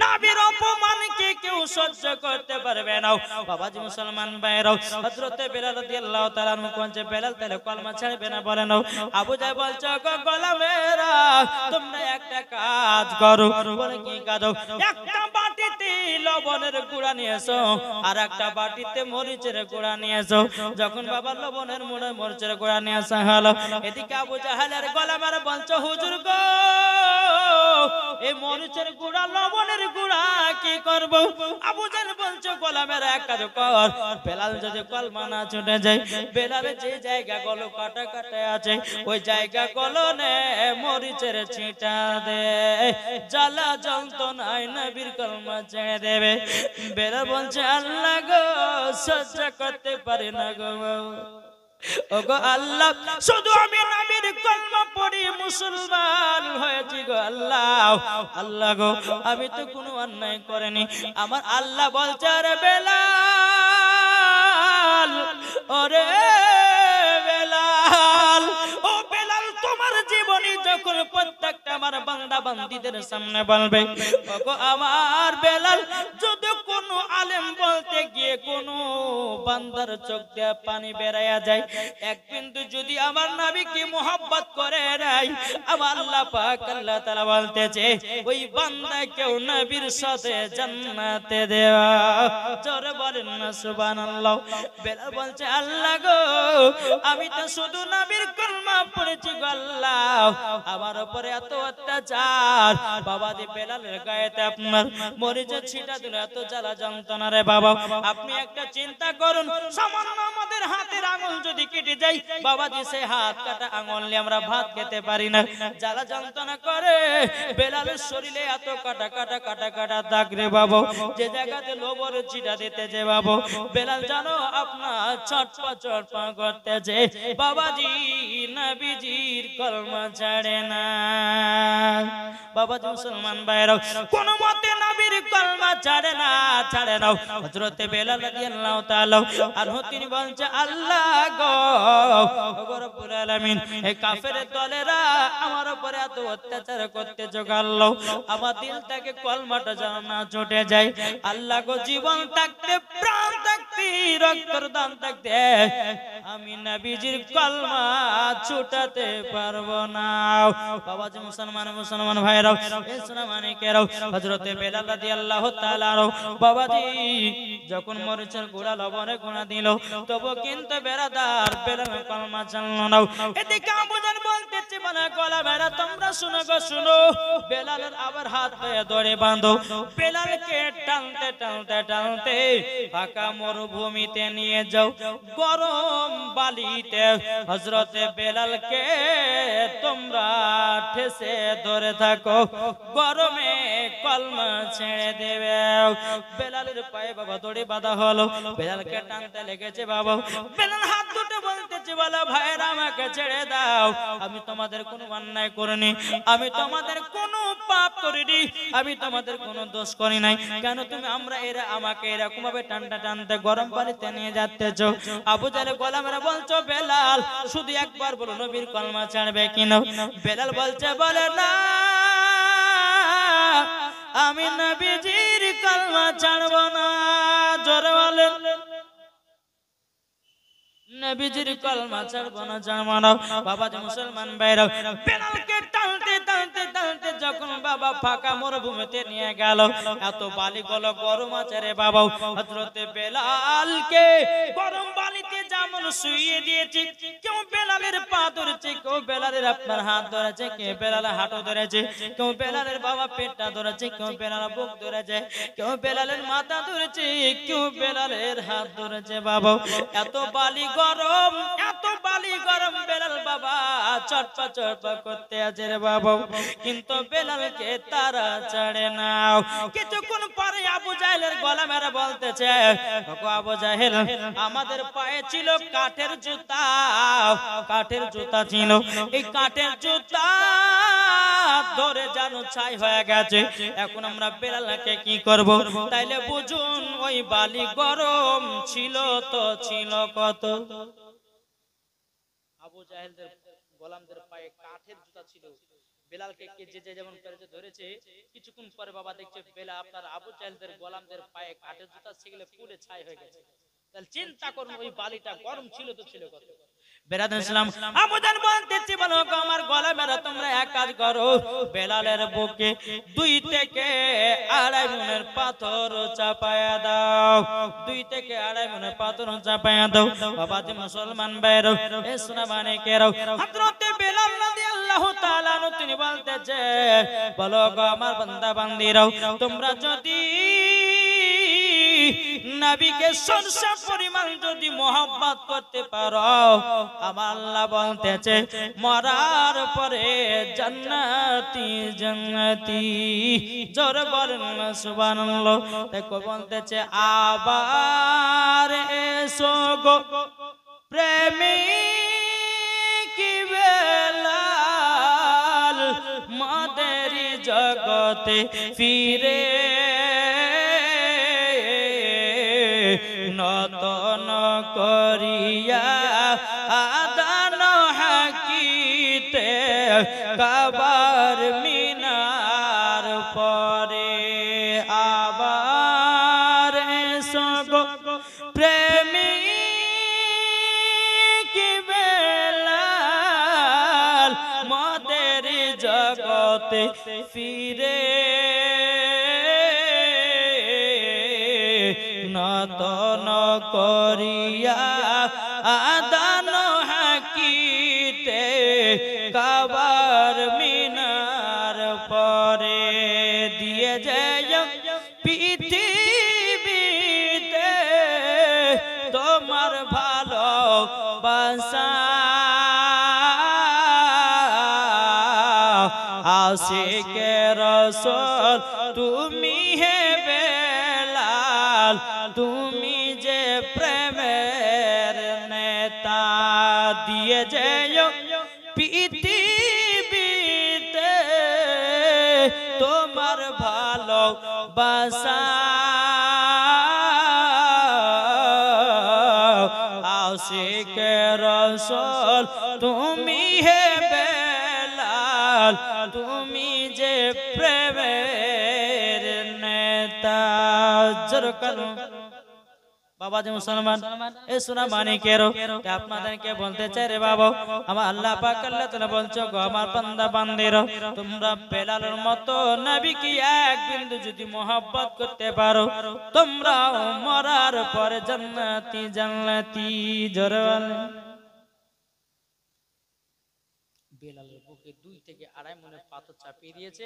S1: নবীর অপমানকে কেউ সহ্য করতে পারবে না। বাবাজি মুসলমান ভাইরা, হযরতে বেলাল রাদিয়াল্লাহু তাআলা আনহু কোনছে বেলাল তাহলে কলমা ছাড়বে না, বলে না। আবু জাহেল বলছে, গোলামেরা তোমরা একটা কাজ করো, বলে কি কাজ? একটা বাটিতে লবণের গুঁড়া নিয়ে এসো আর একটা বাটিতে মরিচের গুঁড়া নিয়ে এসো। যখন বাবা লবণের মরিচের গুঁড়া নিয়ে আসা হলো, এদিকে আবু জাহেলের গোলামেরা বলছে, হুজুর গো এই মরিচের গুঁড়া লবণের গুঁড়া কি করব? আবু জাহেল বলছে, গোলামেরা এক কাজ কর, বেলাল যদি কলমা না ছুটে যায়, বেলালের যে জায়গা গুলো কাটা কাটা আছে ওই জায়গা গুলো নে মরিচের ছিটা দে, জ্বালা যন্ত্রণায় নবীর কলমা ছেড়ে দেবে। বেলাল বলছে, আল্লাহ গো সহ্য করতে পারি না গো, ওগো আল্লাহ শুধু আমি নবীর কলমা পড়ি মুসলমান হয়েছি গো আল্লাহ। আল্লাহ গো আমি তো কোনো অন্যায় করিনি। আমার আল্লাহ বলছে, আরে বেলাল, ওরে বেলাল, ও বেলাল তোমার জীবনী যখন প্রত্যেকটা আমার বান্দা বান্দীদের সামনে বলবে, ওগো আমার বেলাল যদি কোনো আলেম বলতে গিয়ে কোনো বান্দার চোখ দিয়ে পানি বেরায়া যায়, এক বিন্দু যদি আমার নবীকে মোহাব্বত করে নাই, আমার আল্লাহ পাক আল্লাহ তাআলা বলতেছে ওই বান্দাকেও নবীর সাথে জান্নাতে দেওয়া। জোরে বলেন না সুবহানাল্লাহ। বেলাল বলছে, আল্লাহ গো আমি তো শুধু নবীর কলমা পড়েছি গো আল্লাহ, আমার উপরে এত অত্যাচার। বাবাজি বেলালের গায়েতে আপনার মরিচের ছিটা দিল, এত জ্বালা যন্ত্রণা রে বাবা। আপনি একটা চিন্তা করুন, সামান্য আমাদের হাতের আঙুল যদি কেটে যায় বাবাজি, সেই হাত কাটা আঙুল নিয়ে আমরা ভাত খেতে পারি না, জ্বালা যন্ত্রণা করে। বেলালের শরীরে এত কাটা কাটা কাটা কাটা দাগ রে বাবা, যে জায়গাতে লবণের ছিটা দিতেছে বাবা, বেলাল জানো আপনার ছটপট ছটপট করতেছে। বাবাজি নবীজির কলমা ছাড়ে না। বাবাজি মুসলমান ভাইরা কোন মতে নবীর কলমা ছাড়ে না হযরতে বেলাল রাদিয়াল্লাহু তাআলা আনহু তিনি বলছে আল্লাহ গো রব্বুল আলামিন এই কাফেরের দলেরা আমার উপরে এত অত্যাচার করতে জোগালো আমার দিল থেকে কলমাটা যেন না ছুটে যায় আল্লাহ গো জীবন থাকতে প্রাণ থাকতে রক্তের দান থাকতে আমি নবীজির কলমা ছুটাতে পারবো না বাবাজি মুসলমান ভাইরা এই সোনামানিকেরাও হযরতে বেলাল রাদিয়াল্লাহু তাআলা বাবাজি যখন মরিচের গুড়া লবণে গুণা দিল তবু কিন্তু বেরাদার বেলাল কলমা চাললো না এদিকে আবু জাহল বলতেছে বলা গলা বেরা তোমরা শুনো গো শুনো বেলালের আবার হাত পায়ে ধরে বাঁধো বেলালকে টানতে ফাঁকা মরুভূমিতে নিয়ে যাও গরম বালিতে হযরতে বেলালকে তোমরা ঠেসে ধরে থাকো গরমে কলমা ছেড়ে দেবে বেলালের পায়ে বাবা দড়ি বাঁধা হলো বেলালকে টানতে লেগেছে বাবা বেলাল হাত দুটো বলতেছে বলা ভাইরা আমাকে ছেড়ে দাও আমি তোমাদের কোনো অন্যায় করিনি আমি তোমাদের কোনো পাপ করিনি আমি তোমাদের কোনো দোষ করি নাই কেন তুমি আমাকে এরকম ভাবে টানতে গরম পানিতে নিয়ে যাচ্তেছো আবু জাহল গলা মেরে বলছো বেলাল শুধু একবার বলো নবীর কলমা ছাড়বে কিনা বেলাল বলছে বলে না আমি নবীজির কলমা ছাড়ব না জোরে বলেন নবীজির কলমা ছাড়ব না বাবাজি মুসলমান ভাইরা বেলালকে টানতে যখন বাবা ফাঁকা মরুভূমিতে নিয়ে গেল এত বালি গলো গরম আছে রে বাবা হযরতে বেলালকে গরম বালিতে যেমন শুইয়ে দিয়েছে কেউ বেলালের পা ধরেছে কেউ বেলালের আপনার হাত ধরেছে কেউ বেলালের হাঁটু ধরেছে কেউ বেলালের বাবা পেটটা ধরেছে কেউ বেলালের বুক ধরেছে কেউ বেলালের মাথা ধরেছে কেউ বেলালের হাত ধরেছে বাবা এত বালি গরম বেলাল বাবা চটপা করতে আছে রে বাবা কিন্তু বেলালকে তারা ছাড়ে না কিছুক্ষণ পরে আবু জাহেলের গলা মেরে বলতেছে আবু জাহেল আমাদের পায়ে ছিল কাঠের জুতা ছিল এই কাঠের জুতা ধরে জানো ছাই হয়ে গেছে এখন আমরা বেলালকে কি করব তাইলে বুঝুন ওই বালি গরম ছিল কত আবু জাহেলদের গোলামদের পায়ে কাঠের জুতা ছিল বেলালকে যে যেমন করেছে ধরেছে কিছুক্ষণ পরে বাবা দেখছে বেলা আপনার আবু জাহেলদের গোলামদের পায়ে কাঠের জুতা সেগুলো পুড়ে ছাই হয়ে গেছে তাহলে চিন্তা করুন ওই বালিটা গরম ছিল কত বেরাদান ইসলাম আবু জাহল বলতেছে বলো আমার গলা মেরা তোমরা এক কাজ করো বেলালের বুকে 2 থেকে 2.5 মনের পাথর চাপায়া দাও 2 থেকে 2.5 মনের পাথর চাপায়া দাও বাবাজি মুসলমান ভাইরা এ সোনামানিকেরাও হযরতে বেলাল রাদিয়াল্লাহু তাআলা তিনি বলতেছে বলো গো আমার বান্দা বান্দীরাও তোমরা যদি নবীকে সরষা পরিমাণ যদি মোহাব্বত করতে পারো আমার আল্লাহ বলতেছে মরার পরে জান্নাতি জোরে বলেন সুবহানাল্লাহ দেখো বলতেছে আবার এসো গো প্রেমিক বেলাল মাদেরি জগতে ফিরে নতন করিয়া আদান হাকিতে কাবার মিনার পরে আবার সগ প্রেমিক বেলাল মদের জগতে ফিরে নতন করিয়া আদান হাকিতে কাবার মিনার পরে দিয়ে যায় পৃথিবীতে তোমার ভালোবাসা আশিকে রাসূল তুমি হে বেলাল তুমি যে প্রেমের নেতা দিয়ে যেও পৃথিবীতে তোমার ভালোবাসা আশিকে রাসূল তুমি হে বেলাল তুমি যে প্রেমের নেতা জরকাল বাবা যে মুসলমান এ সোনা মানিকেরো আপনাদেরকে বলতে চাই রে বাবা আমার আল্লাহ পাক আল্লাহ তাআলা বলছো গো আমার বান্দা বান্দিরো তোমরা বেলালের মতো নবীকে এক বিন্দু যদি mohabbat করতে পারো তোমরা মরার পরে জান্নাতি জান্নাতি জোরে বলেন বেলালের বুকে 2 থেকে 2.5 মণ পাথর চাপিয়ে দিয়েছে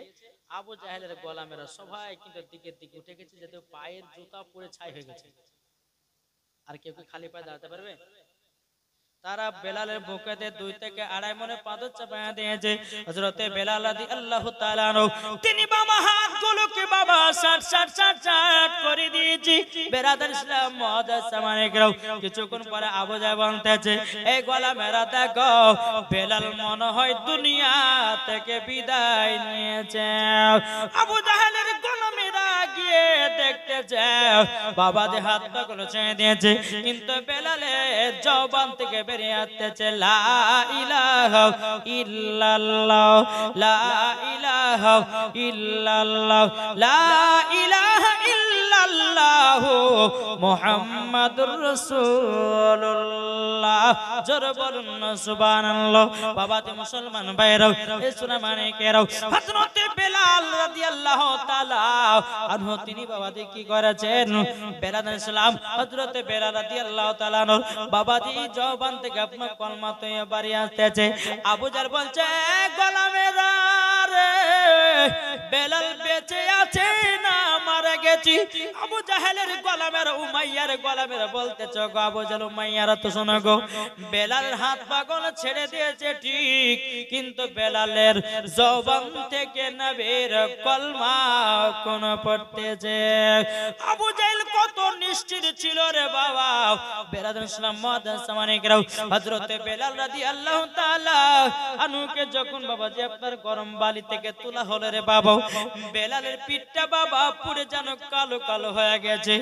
S1: আবু জাহেলের গোলামেরা সবাই কিন্তু দিকের দিকে উঠে গেছে যাতে পায়ের জুতা পরে ছাই হয়ে গেছে আর কেউ কি খালি পায়ে দাঁড়াতে পারবে তারা বেলালের বুকেতে 2 থেকে 2.5 মণ পাথর চাপিয়ে দিয়েছে হযরতে বেলাল রাদিয়াল্লাহু তাআলা আনহু তিনি বাবা হাতগুলোকে বাবা শাট করে দিয়েছি বেরাদার ইসলাম মুআদ্দাস সামানে গেল কিছুক্ষণ পরে আবু জাহেল বলতেছে এই গোলামেরা দেখো বেলাল মনে হয় দুনিয়া থেকে বিদায় নিয়েছে আবু জাহেলের গোলামেরা গিয়ে দেখতেছে বাবা যে হাত পাগুলো ছেড়ে দিয়েছে কিন্তু বেলালের জবান থেকে বেরিয়ে আসতেছে লা ইলাহা ইল্লাল্লাহ লা ইলাহা ইল্লাল্লাহ লা ইলাহা ইল্লাল্লাহ মুহাম্মাদুর রাসূলুল্লাহ জোরে বলুন সুবহানাল্লাহ বাবা তে মুসলমান ভাইরা এ সোনা মানিকেরাও হযরত বেলাল রাদিয়াল্লাহু তাআলা আনহু তিনি বাবাজি কি করেছেন বেলাল ইসলাম হযরত বেলাল রাদিয়াল্লাহু তাআলা বাবাজি জবান থেকে আপনার কলমা তো বাড়ি আসতেছে আবু জাহেল বলছে গোলামেরা রে বেলাল বেঁচে আছে না মারা গেছি আবু জাহেলের গোলামের উমাইয়ার গোলামের বলতেছে গো আবু জাহেল উমাইয়ারা তো শোনো গো বেলালের হাত পাগল ছেড়ে দিয়েছে ঠিক কিন্তু বেলালের জবান থেকে নবীর কলমা কোন পড়তেছে আবু জাহেল কত নিশ্চিত ছিল রে বাবা বেলাল ইসলাম মুআদ্দাস সামানে গেল হযরত বেলাল রাদিয়াল্লাহু তাআলা আনুকে যখন বাবাজি আপনার গরম বালি থেকে তোলা হলো রে বাবা বেলালের পিঠটা বাবা পুড়ে যেন কালো কালো হয়ে গেছে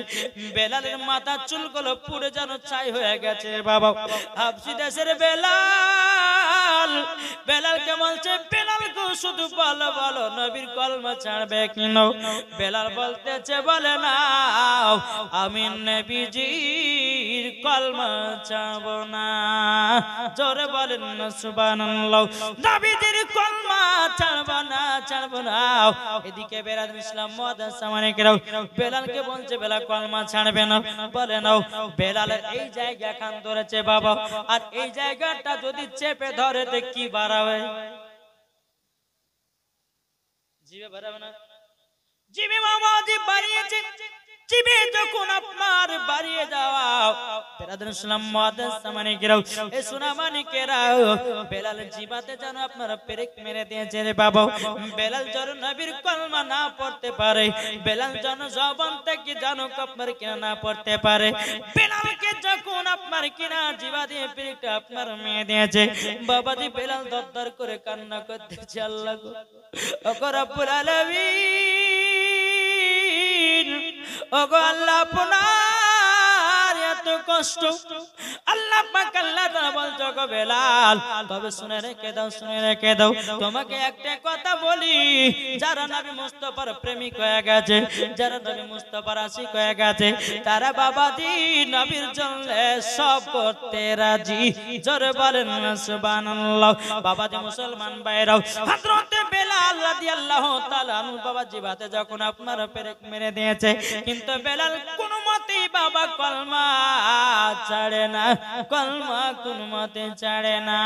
S1: বেলালের মাথা চুলগুলো পুড়ে যেন ছাই হয়ে গেছে বাবা হাবশী দেশের বেলাল বেলালকে বলছে বেলাল গো শুধু বলো বলো নবীর কলমা ছাড়বে কিনা বেলাল বলতেছে বলে না আমি নবীজির কলমা ছাড়ব না জোরে বলেন না সুবহানাল্লাহ নবীজির কলমা ছাড়ব না এদিকে বেলাল ইসলাম মুআদ্দাস সামানে গেল বেলালকে বলছে বেলাল কলমা ছাড়বে না বলে নাও বেলালের এই জায়গা খান ধরেছে বাবা আর এই জায়গাটা যদি চেপে ধরে তো কি বাড়াবে জিবে বাড়াবে না জিবে মামাজি বাড়িয়েছে জিবে যখন আপনার বাড়িয়ে যাওয়া বেলাল ইসলাম মুআদ্দাস সামানে গেল এ সোনা মানিকেরা বেলালের জিবাতে যেন আপনার পেরেক মেরে দিয়েছে রে বাবা বেলাল যেন নবীর কলমা না পড়তে পারে বেলাল যেন জবান থেকে যেন আপনার কিনা না পড়তে পারে বেলালকে যখন আপনার কিনা জিবা দিয়ে পেরেকটা আপনার মেরে দিয়েছে বাবাজি বেলাল দরদর করে কান্না করতেছে আল্লাহ গো ওগো রব্বুল আলামিন ওগো আল্লাহ আপনার এত কষ্ট আল্লাহ পাক আল্লাহ তাআলা বলছো গো বেলাল তবে শুনে রেখে দাও তোমাকে একটা কথা বলি যারা নবী মুস্তাফার প্রেমিক হয়ে গেছে যারা নবী মুস্তাফার আশিক হয়ে গেছে তারা বাবাজি নবীর জন্য সব করতে রাজি জোরে বলেন সুবহানাল্লাহ বাবাজি মুসলমান ভাইরাও হযরত বেলাল রাদিয়াল্লাহু তাআলা আনহু বাবাজি বাতে যখন আপনার পেরেক মেরে দিয়েছে কিন্তু বেলাল কোনো মতেই বাবা কলমা ছাড়ে না কলমা কোনো মতে ছাড়ে না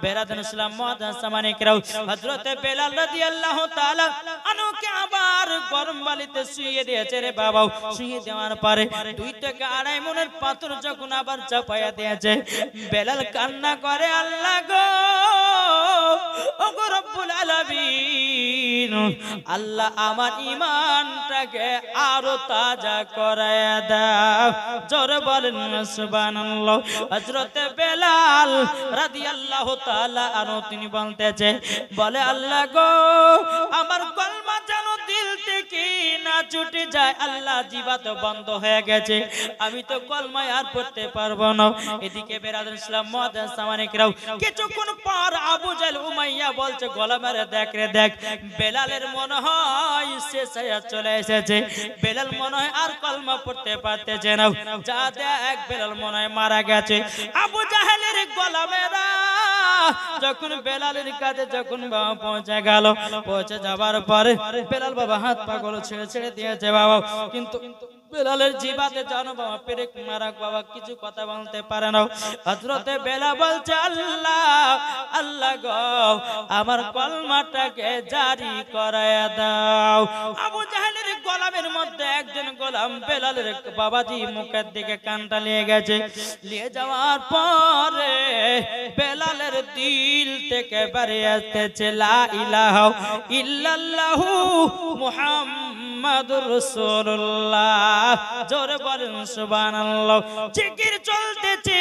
S1: বেলাল ইসলাম মুআদ্দাস সামানে কেরাও হযরত বেলাল রাদিয়াল্লাহু তাআলা আনুকে আবার গরম বালিতে শুইয়ে দিয়েছে রে বাবা শুইয়ে দেওয়ার পরে 2 থেকে 2.5 মণের পাথর যখন আবার চাপায়া দিয়েছে বেলাল কান্না করে আল্লাহ গো ওগো রব্বুল আলামিন আল্লাহ আমার ঈমানটাকে আরো তাজা করায়া দাও জোরে বলেন সুবহানাল্লাহ হযরত বেলাল রাদিয়াল্লাহু তাআলা আনহু তিনি বলতেছে বলে আল্লাহ গো আমার কলমা যেন কি না ছুটে যায়, আল্লাহ জিবা তো বন্ধ হয়ে গেছে, আমি তো কলমায় আর পড়তে পারবো না। এদিকে বেরাদুল ইসলাম মুআজ্জাজ সামানিকরাও কিছুক্ষণ পর আবু জাহেল উমাইয়া বলছে গলা মেরে দেখ রে দেখ, বেলালের মনে হয় শেষ হয়ে চলে এসেছে, বেলাল মনে হয় আর কলমা পড়তে পারতেছে না, যা দেখ বেলাল মনে হয় মারা গেছে। আবু জাহেলের গলা মেরা যখন বেলালের কাছে যখন বাবা পৌঁছে গেল, পৌঁছে যাবার পরে বেলাল বাবা হাত পা গুলো ছেড়ে ছেড়ে দিয়েছে বাবা, কিন্তু বেলালের জিবাতে জানো বাবা পেরেক মারা বাবা, কিছু কথা বলতে পারে না। হযরতে বেলাল বলছে আল্লাহ আল্লাহ গো, আমার কলমাটাকে জারি করায়া দাও। আবু জাহেলের গোলামের মধ্যে একজন গোলাম বেলালের বাবাজি মুখের দিকে কানটা নিয়ে গেছে, নিয়ে যাওয়ার পরে বেলালের দিল থেকে বেরিয়ে আসতেছে লা ইলাহা ইল্লাল্লাহু মুহাম্মাদুর রাসূলুল্লাহ, জোরে বলেন সুবহানাল্লাহ। জিকির চলতেছে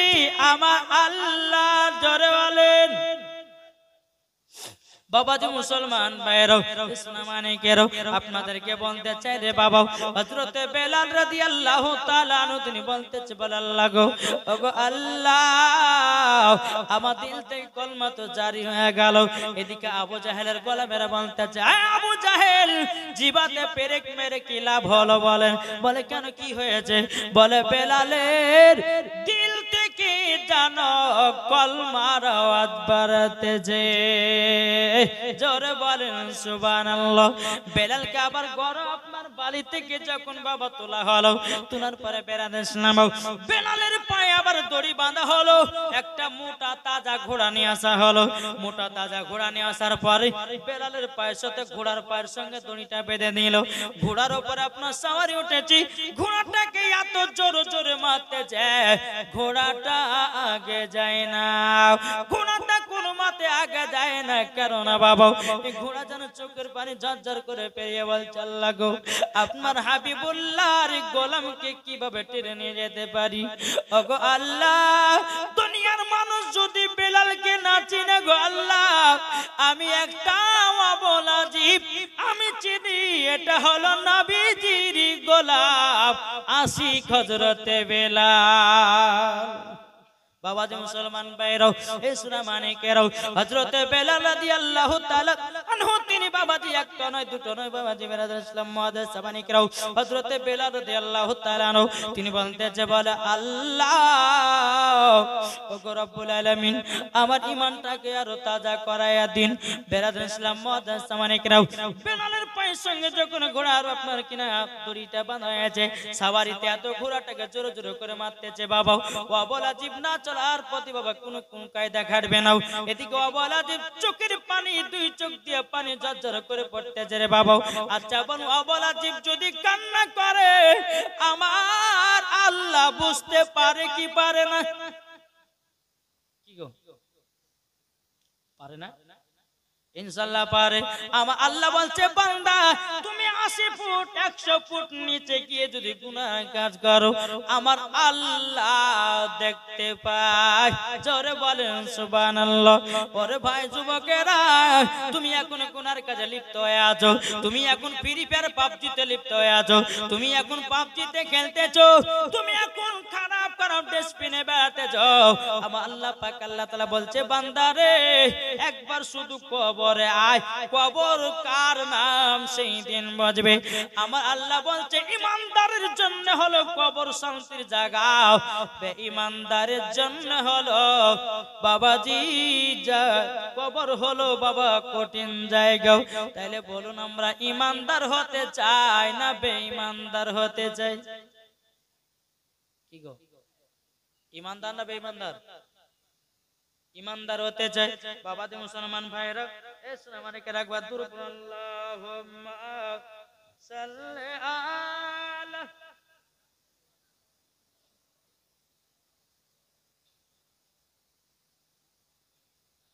S1: আমার আল্লাহ, জোরে বলেন। বাবাজি মুসলমান ভাইরা ইসলামানিকেরও আপনাদেরকে বলতে চাই রে বাবা, হযরতে বেলাল রাদিয়াল্লাহু তাআলা আনহু তিনি বলতেছে বলে আল্লাহ গো, ওগো আল্লাহ আমার দিল থেকে কলমা তো জারি হয়ে গেল। এদিকে আবু জাহেলের গলা মেরে বলতেছে আবু জাহেল জিবাতে পেরেক মেরে কি লাভ হলো বলেন? বলে কেন কি হয়েছে? বলে বেলালের দিল থেকে জানো কলমার আওয়াজ বাড়তেছে, জোরে বলেন সুবহানাল্লাহ। বেলালকে আবার গরম আপনার বালি থেকে যখন বাবা তোলা হলো, তোলার পরে বেলালের পায়ে আবার দড়ি বাঁধা হলো, একটা মোটা তাজা ঘোড়া নিয়ে আসা হলো। মোটা তাজা ঘোড়া নিয়ে আসার পরে বেলালের পায়ের সাথে ঘোড়ার পায়ের সঙ্গে দড়িটা বেঁধে নিল। ঘোড়ার উপরে আপনার সাওয়ারি উঠেছি, ঘোড়াটাকে এত জোরে জোরে মারতে যায়, ঘোড়াটা আগে যায় না, ঘোড়াটা কোনো মাতে আগে যায় না। কারণ বাবা এই ঘোড়া যেন চোখের পানি ঝরঝর করে পেরিয়ে বলছে আল্লাহ গো, আপনার হাবিবুল্লাহর গোলামকে কিভাবে টেনে নিয়ে যেতে পারি? ওগো আল্লাহ, দুনিয়ার মানুষ যদি বেলালকে না চিনে গো আল্লাহ, আমি একটা অবলা জীব, আমি চিনি এটা হলো নবীজির গোলাম আশিক হযরতে বেলাল। বাবাজি মুসলমান ভাইরাও ইসলামানিকেরাও হযরতে বেলাল রাদিয়াল্লাহু তাআলা আনহু তিনি বাবাজি একটা নয় দুটো নয় বাবাজি বেরাদুল ইসলাম মুআজ্জাজ সামানিকেরাও হযরতে বেলাল রাদিয়াল্লাহু তাআলা আনহু তিনি বলতেছে বলে আল্লাহ ওগো রব্বুল আলামিন আমার ঈমানটাকে আরো তাজা করায়া দিন। বেরাদুল ইসলাম মুআজ্জাজ সামানিকেরাও বেলালের পায়ের সঙ্গে যখন ঘোড়ার আপনার কিনা দড়িটা বাঁধা হয়েছে, সাওয়ারিতে এত ঘোড়াটাকে জোরে জোরে করে মারতেছে বাবা, ও বলা জীব না আর প্রতি বাবা কোন কায়দা খাটবে না। এদিকে অবলা জীব চোখের পানি দুই চোখ দিয়ে পানি ঝরঝর করে পড়তেছে রে বাবা। আচ্ছা বলুন অবলা জীব যদি কান্না করে আমার আল্লাহ বুঝতে পারে কি পারে না? কি গো পারে না? ইনশাআল্লাহ পারে। আমার আল্লাহ বলছে বান্দা তুমি 80 ফুট 100 ফুট নিচে গিয়ে যদি গুনাহ কাজ করো আমার আল্লাহ দেখতে পায়, জোরে বলেন সুবহানাল্লাহ। ওরে ভাই যুবকেরা, তুমি এখন গুনার কাজে লিপ্ত হয়ে আছো, তুমি এখন ফ্রি ফায়ার পাবজিতে লিপ্ত হয়ে আছো, তুমি এখন পাবজিতে খেলতেছো, তুমি এখন খারাপ খারাপ ডেসপিনে বেড়াতেছো। আমার আল্লাহ পাক আল্লাহ তাআলা বলছে বান্দা রে একবার শুধু কবরে আয়, কবর কার নাম সেই দিন বাজবে। আমার আল্লাহ বলছে ইমানদারের জন্য হলো কবর শান্তির জায়গা, বেঈমানদারের জন্য হলো বাবাজি কবর হলো বাবা কঠিন জায়গা। তাইলে বলুন আমরা ইমানদার হতে চাই না বেঈমানদার হতে চাই? কি গো ইমানদার না বেঈমানদার? ইমানদার হতে চাই। বাবাজি মুসলমান ভাইরা ইসলামানিকে রাখবা দূর আল্লাহুম্মা সাল্লি আলা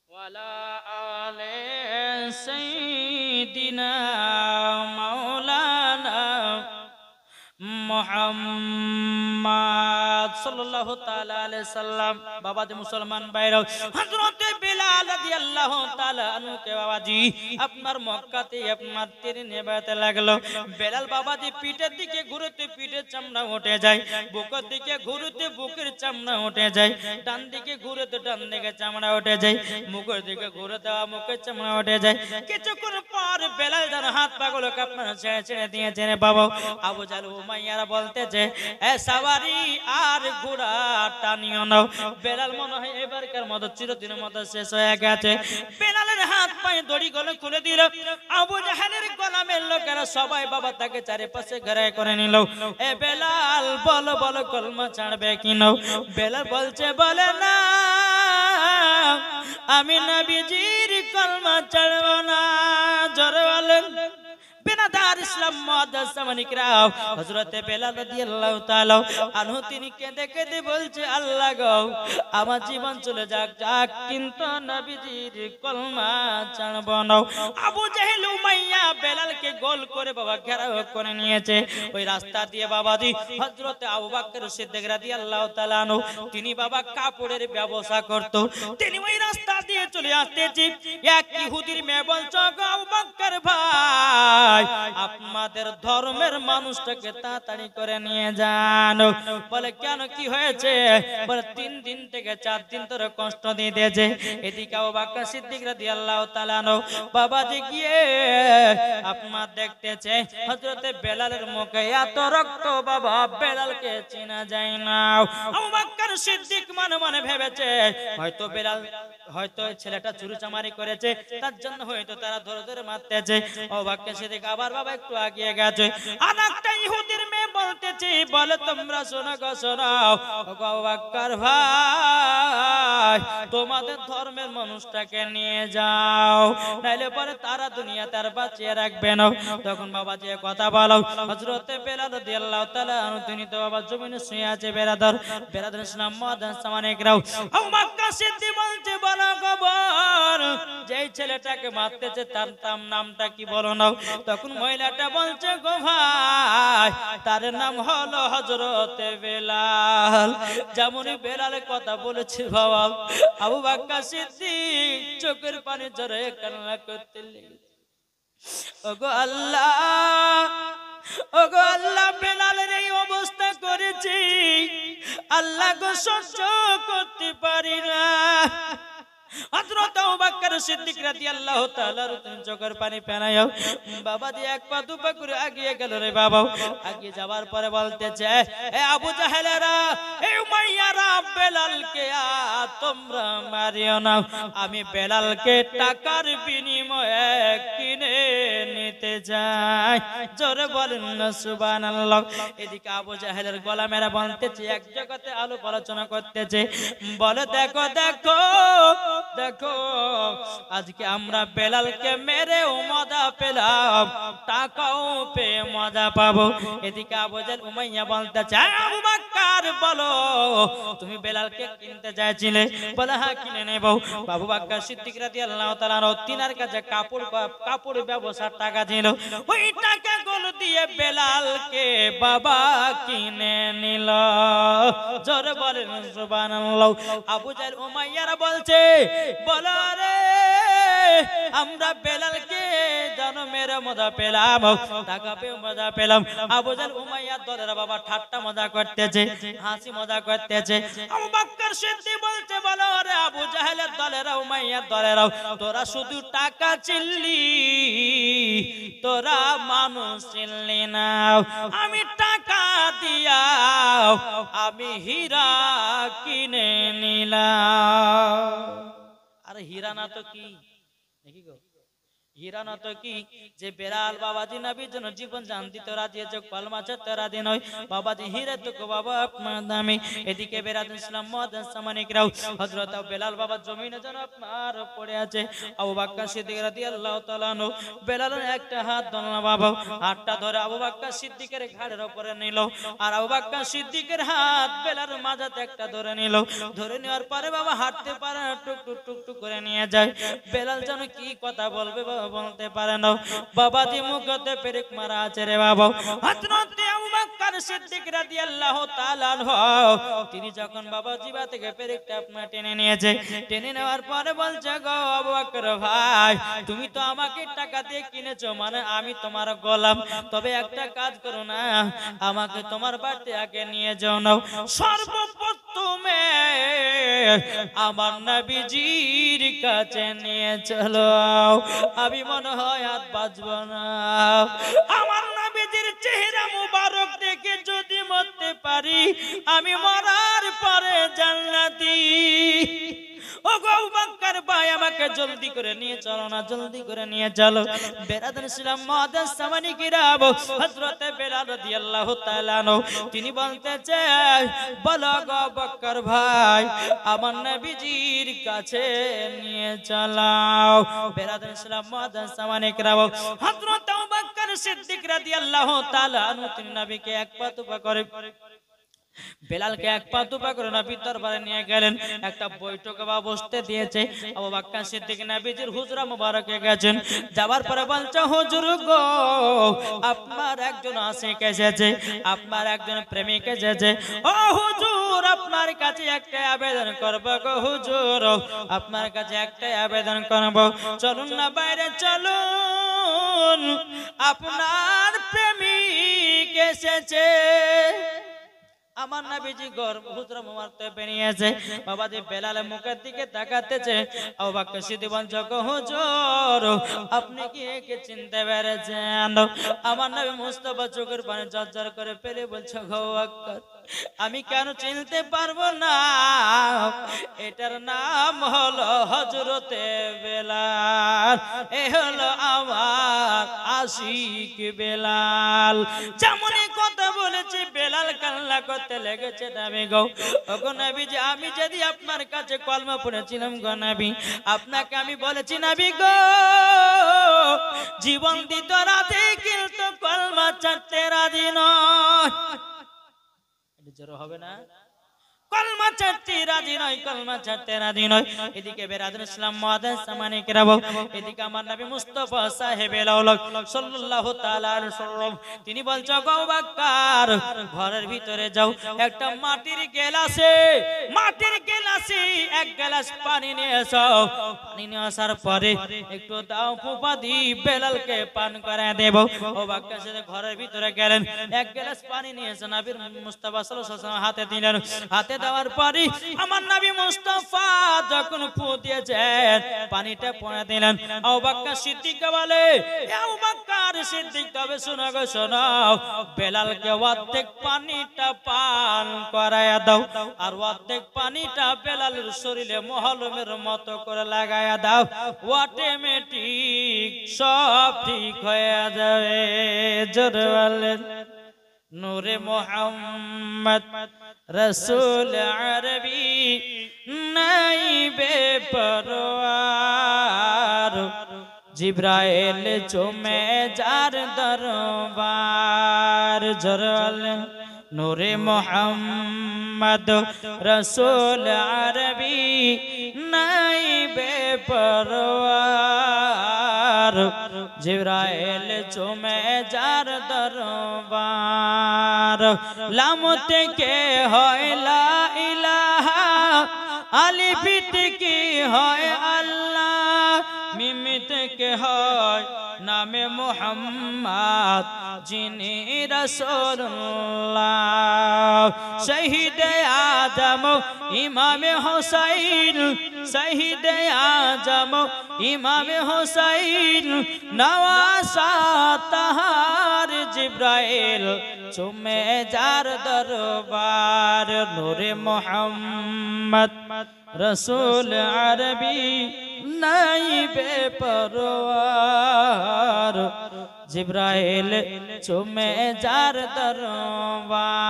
S1: ওয়ালা আলে সাইয়্যিদিনা মাওলানা মুহাম্মদ সাল্লাল্লাহু তাআলা আলাইহি সাল্লাম। বাবাজি মুসলমান ভাইরা হযরতে বেলাল বেলাল রাদিয়াল্লাহু তাআলা আনহুকে বাবাজি আপনার মক্কাতে আপনার তীরে নেভাতে লাগলো। বেলাল বাবাজি পিঠের দিকে ঘুরতে পিঠের চামড়া উঠে যায়, বুকের দিকে ঘুরতে বুকের চামড়া উঠে যায়, ডান দিকে ঘুরতে ডান দিকে চামড়া উঠে যায়, মুখের দিকে ঘুরে দেওয়া মুখের চামড়া উঠে যায়। কিছুক্ষণ পর বেলাল যেন হাত পাগুলো আপনার ছেড়ে ছেড়ে দিয়েছে রে বাবা। আবু জাহল উমাইয়ারা বলতেছে এ সাওয়ারি আর ঘোড়া টানিও নাও। বেলাল মনে হয় এবারকার মতো চিরদিনের মতো শেষ হয়ে গেছে। বেলালের হাত পায়ে দড়ি গলা খুলে দিল। আবু জাহেলের গোলামের লোকেরা সবাই বাবা তাকে চারিপাশে ঘেরাই করে নিল। এ বেলাল বলো বলো কলমা ছাড়বে কি নাও? বেলাল বলছে বলে না আমি নবীজির কলমা ছাড়ব না। জোরে বলেন বিনাদার ইসলাম মুআদ্দাসামানিকরাও হযরতে বেলাল রাদিয়াল্লাহু তাআলা আনহু তিনি কেঁদে কেঁদে বলছে আল্লাহ গো আমার জীবন চলে যাক যাক কিন্তু নবীজির কলমা ছাড়ব না। আবু জাহেল উমাইয়া বেলালকে গোল করে বাবা ঘেরাও করে নিয়েছে। ওই রাস্তা দিয়ে বাবাজি হযরতে আবু বকর সিদ্দিক রাদিয়াল্লাহু তাআলা আনহু তিনি বাবা কাপড়ের ব্যবসা করত। তিনি ওই রাস্তা দিয়ে চলে আসতেছে। এক ইহুদির মেয়ে বলছে গো আবু বকর ভাই আপনাদের ধর্মের মানুষটাকে তাড়াতাড়ি করে নিয়ে যান। বলে কেন কি হয়েছে? বলে 3 দিন থেকে 4 দিন ধরে কষ্ট দিয়ে দিয়েছে। এদিকে আবু বকর সিদ্দিক রাদিয়াল্লাহু তাআলা আনহু বাবাজি গিয়ে আপনার দেখতেছে হযরতে বেলালের মুখে এত রক্ত বাবা বেলালকে চেনা যায় না। আবু বকর সিদ্দিক মনে মনে ভেবেছে হয়তো বেলাল হয়তো ছেলেটা চুরি চামারি করেছে তার জন্য হয়তো তারা ধরে ধরে মারতেছে। আবু বকর সিদ্দিক আবার বাবা একটু এগিয়ে গেছে। আর একটা ইহুদির মেয়ে বলতেছে বলে তোমরা শোনো গো শোনাও আবু বকর ভাই তোমাদের ধর্মের মানুষটাকে নিয়ে যাও নাইলে পরে তারা দুনিয়া তার বাঁচিয়ে রাখবে না। তখন বাবা যে কথা বলো হযরতে বেলাল রাদিয়াল্লাহু তাআলা আনহু তিনি তো বাবা জমিনে শুয়ে আছে। বেরাদার ইসলাম মুআদ্দাসামানিকরাও আবু বকর সিদ্দিক বলছে বলো খবর যেই ছেলেটাকে মারতেছে তার নামটা কি বলো না? তখন মহিলাটা বলছে গো ভাই তার নাম হলো হযরতে বেলাল। যেমনই বেলালের কথা বলেছে বাবা আবু বকর সিদ্দিক চোখের পানি ঝরে কান্না করতে লেগেছে। ওগো আল্লাহ ওগো আল্লাহ বেলালের এই অবস্থা করেছি আল্লাহ গো সহ্য করতে পারি না। হযরত আবু বকর সিদ্দিক রাদিয়াল্লাহু তাআলা চোখের পানি ফেনায়ও বাবা দিয়ে এক পা দু পা করে এগিয়ে গেল রে বাবা। এগিয়ে যাওয়ার পরে বলতেছে এ আবু জাহেলেরা এই উমাইয়ারা বেলালকে তোমরা মারিও না। আমি বেলালকে টাকার বিনিময়ে কিনে নিতে চাই। জোরে বলেন না সুবহানাল্লাহ। এদিকে আবু জাহেলের গোলামেরা বলতেছে এক জগতে আলোপ আলোচনা করতেছে বলে দেখো দেখো দেখো আজকে আমরা বেলালকে মেরে মজা পেলাম টাকাও পেয়ে মজা পাবো। এদিকে আবু জাহেল উমাইয়া বলতেছে আবু বকর বলো তুমি বেলালকে কিনতে চাইছিলে? বলে হ্যাঁ কিনে নেব। আবু বকর সিদ্দিক রাদিয়াল্লাহু তাআলা তিনার কাছে কাপড় ব্যবসার টাকা ছিল। ওই টাকাগুলো দিয়ে বেলালকে বাবা কিনে নিল। জোরে বলেন সুবহানাল্লাহ। আবু জাহেল উমাইয়ারা বলছে বলো রে আমরা বেলালকে জানো মেরে মজা পেলাম টাকা পেয়ে মজা পেলাম। আবু জাহেল উমাইয়ার দলেরা বাবা ঠাট্টা মজা করতেছে হাসি মজা করতেছে। আবু বকর সিদ্দিক বলছে বলো রে আবু জাহেলের দলেরা উমাইয়ার দলেরাও তোরা শুধু টাকা চিল্লি তোরা মানুষ চিল্লি না। আমি টাকা দিয়া আমি হীরা কিনে নিলাম। আরে হীরা না তো কি দেখি গো হীরা না তো কি যে বেলাল বাবাজি নবীর জন্য জীবন জান দিতে রাজি আছে কলমা ছাড়তে রাজি নয় বাবাজি হীরা তো গো বাবা আপনার দামি। এদিকে বেরাদুল ইসলাম মুআদ্দাসামানিকরাও হযরত বেলাল বাবা জমিনে যেন আপনার পড়ে আছে। আবু বকর সিদ্দিক রাদিয়াল্লাহু তাআলা আনহু বেলালের একটা হাত ধরল বাবা হাতটা ধরে আবু বকর সিদ্দিকের ঘাড়ের উপরে নিল আর আবু বকর সিদ্দিকের হাত বেলালের মাথাতে একটা ধরে নিল। ধরে নেওয়ার পরে বাবা হাঁটতে পারে না টুক টুক টুক টুক করে নিয়ে যায়। বেলাল যেন কি কথা বলবে বলতে পারে না বাবাজি মুখতে পেরেক মারা আছে রে বাবা। হযরত আবু বকর বকর সিদ্দিক রাদিয়াল্লাহু তাআলা আনহু তিনি যখন বাবা জিবা থেকে পেরেকটা আপনার টেনে নিয়েছে, টেনে নেওয়ার পরে বলছে গো আবু বকর ভাই তুমি তো আমাকে টাকা দিয়ে কিনেছো, মানে আমি তোমার গোলাম, তবে একটা কাজ করো না, আমাকে তোমার বাড়িতে আগে নিয়ে যাও না, সর্বপ্রথমে আমার নবীজির কাছে নিয়ে চলো, আমি মনে হয় আর বাঁচব না, আমার নবীজির চেহারা মুবারক দেখে যদি মরতে পারি আমি মরার পরে জান্নাতি। ও গো আবু বকর ভাই আমাকে জলদি করে নিয়ে চলো না, জলদি করে নিয়ে চলো। বেরাদান ইসলাম মুআদ্দাস সামানি কিরাম হযরতে বেলাল রাদিয়াল্লাহু তাআলা আনহু তিনি বলতেছে বলো গো আবু বকর ভাই আমার নবীজির কাছে নিয়ে চলাও। বেরাদান ইসলাম মুআদ্দাস সামানি কিরাম হযরত আবু বকর সিদ্দিক রাদিয়াল্লাহু তাআলা আনহু তিনি নবীকে এক পা দুপা করে বেলালকে এক পা দুপা করে নবীর দরবারে নিয়ে গেলেন, একটা বৈঠকে বা বসতে দিয়েছে। আবু বকর সিদ্দিক নবীজির হুজরা মুবারকে গেছেন, যাওয়ার পরে বলছে হুজুর গো আপনার একজন আশিক এসেছে, আপনার একজন প্রেমিক এসেছে, ও হুজুর আপনার কাছে একটা আবেদন করব গো হুজুর, আপনার কাছে একটা আবেদন করব, চলুন না বাইরে চলুন, আপনার প্রেমিক এসেছে। আমার নবীজি গর্ব হুজরা মুবারকে বেরিয়েছে, বাবাজি বেলালের মুখের দিকে তাকাতেছে। আবু বকর সিদ্দিক বলছে গো হুজুর আপনি কি একে চিনতে পেরেছেন? আমার নবী মুস্তাফা চোখের পানি ঝরঝর করে ফেলে বলছে গো বকর আমি কেন চিনতে পারবো না, এটার নাম হলো হযরতে বেলাল, এ হলো আমার আশিক বেলাল। যেমনই কথা বলেছি বেলাল কান্না করতে লেগেছে। নবী গো ওগো নবীজি আমি যদি আপনার কাছে কলমা পড়েছিলাম গো নবী, আপনাকে আমি বলেছি নবী গো জীবন দিতে রাজি কিন্তু কলমা ছাড়তে রাজি নয়, এটা জোর হবে না, কলমা ছাড়তে রাজি নয়, কলমা ছাড়তে রাজি নয়। এদিকে বেরাদান ইসলাম মুআদ্দাস সামানি কিরাম, এদিকে আমার নবী মুস্তাফা সাহেবে লাউলাক সাল্লাল্লাহু তাআলা আলাইহি ওয়াসাল্লাম তিনি বলছে গো আবু বকর ঘরের ভিতরে যাও, একটা মাটির গ্লাসে এক গ্লাস পানি নিয়ে এসো, পানি নিয়ে আসার পরে একটু দাও ফুপা দি বেলালকে পান করে দেব। আবু বকর সাথে ঘরের ভিতরে গেলেন, এক গ্লাস পানি নিয়ে এসে নবী মুস্তাফা সাল্লাল্লাহু আলাইহি ওয়াসাল্লাম হাতে দিলেন, হাতে দেওয়ার পরে আমার নবী মুস্তাফা যখন ফু দিয়েছেন পানিটা পড়ে দিলেন। আবু বকর সিদ্দিক বলে আবু বকর সিদ্দিক তবে শোনো গো শোনো, বেলালকে অর্ধেক পানিটা পান করায়া দাও, আর অর্ধেক পানিটা বেলালের শরীরে মহলমের মতো করে লাগায়া দাও, অটোমেটিক সব ঠিক হয়ে যাবে। জোরে বলেন নূরে মুহাম্মদ রসুল আরবি নাইবে পরওয়ার, জিব্রাইল চুমে যার দরবার। জোরে বলেন নূরে মুহাম্মদ রসুল আরবি নাইবে পরওয়ার, জিব্রাইল চুমে যার দরবার। লাম থেকে হয় লা ইলাহা, আলিফ থেকে হয় আল্লাহ, মিম থেকে হয় নামে মুহাম্মদ যিনি রাসূলুল্লাহ। শহীদে আজম ইমামে হুসাইন, শহীদে আজম ইমামে হুসাইন, নওয়াসা তাহার জিব্রাইল চুমে যার দরবার। নূরে মুহাম্মদ রসুল আরবি নাইবে পরওয়ার, জিব্রাইল চুমে যার দরবার।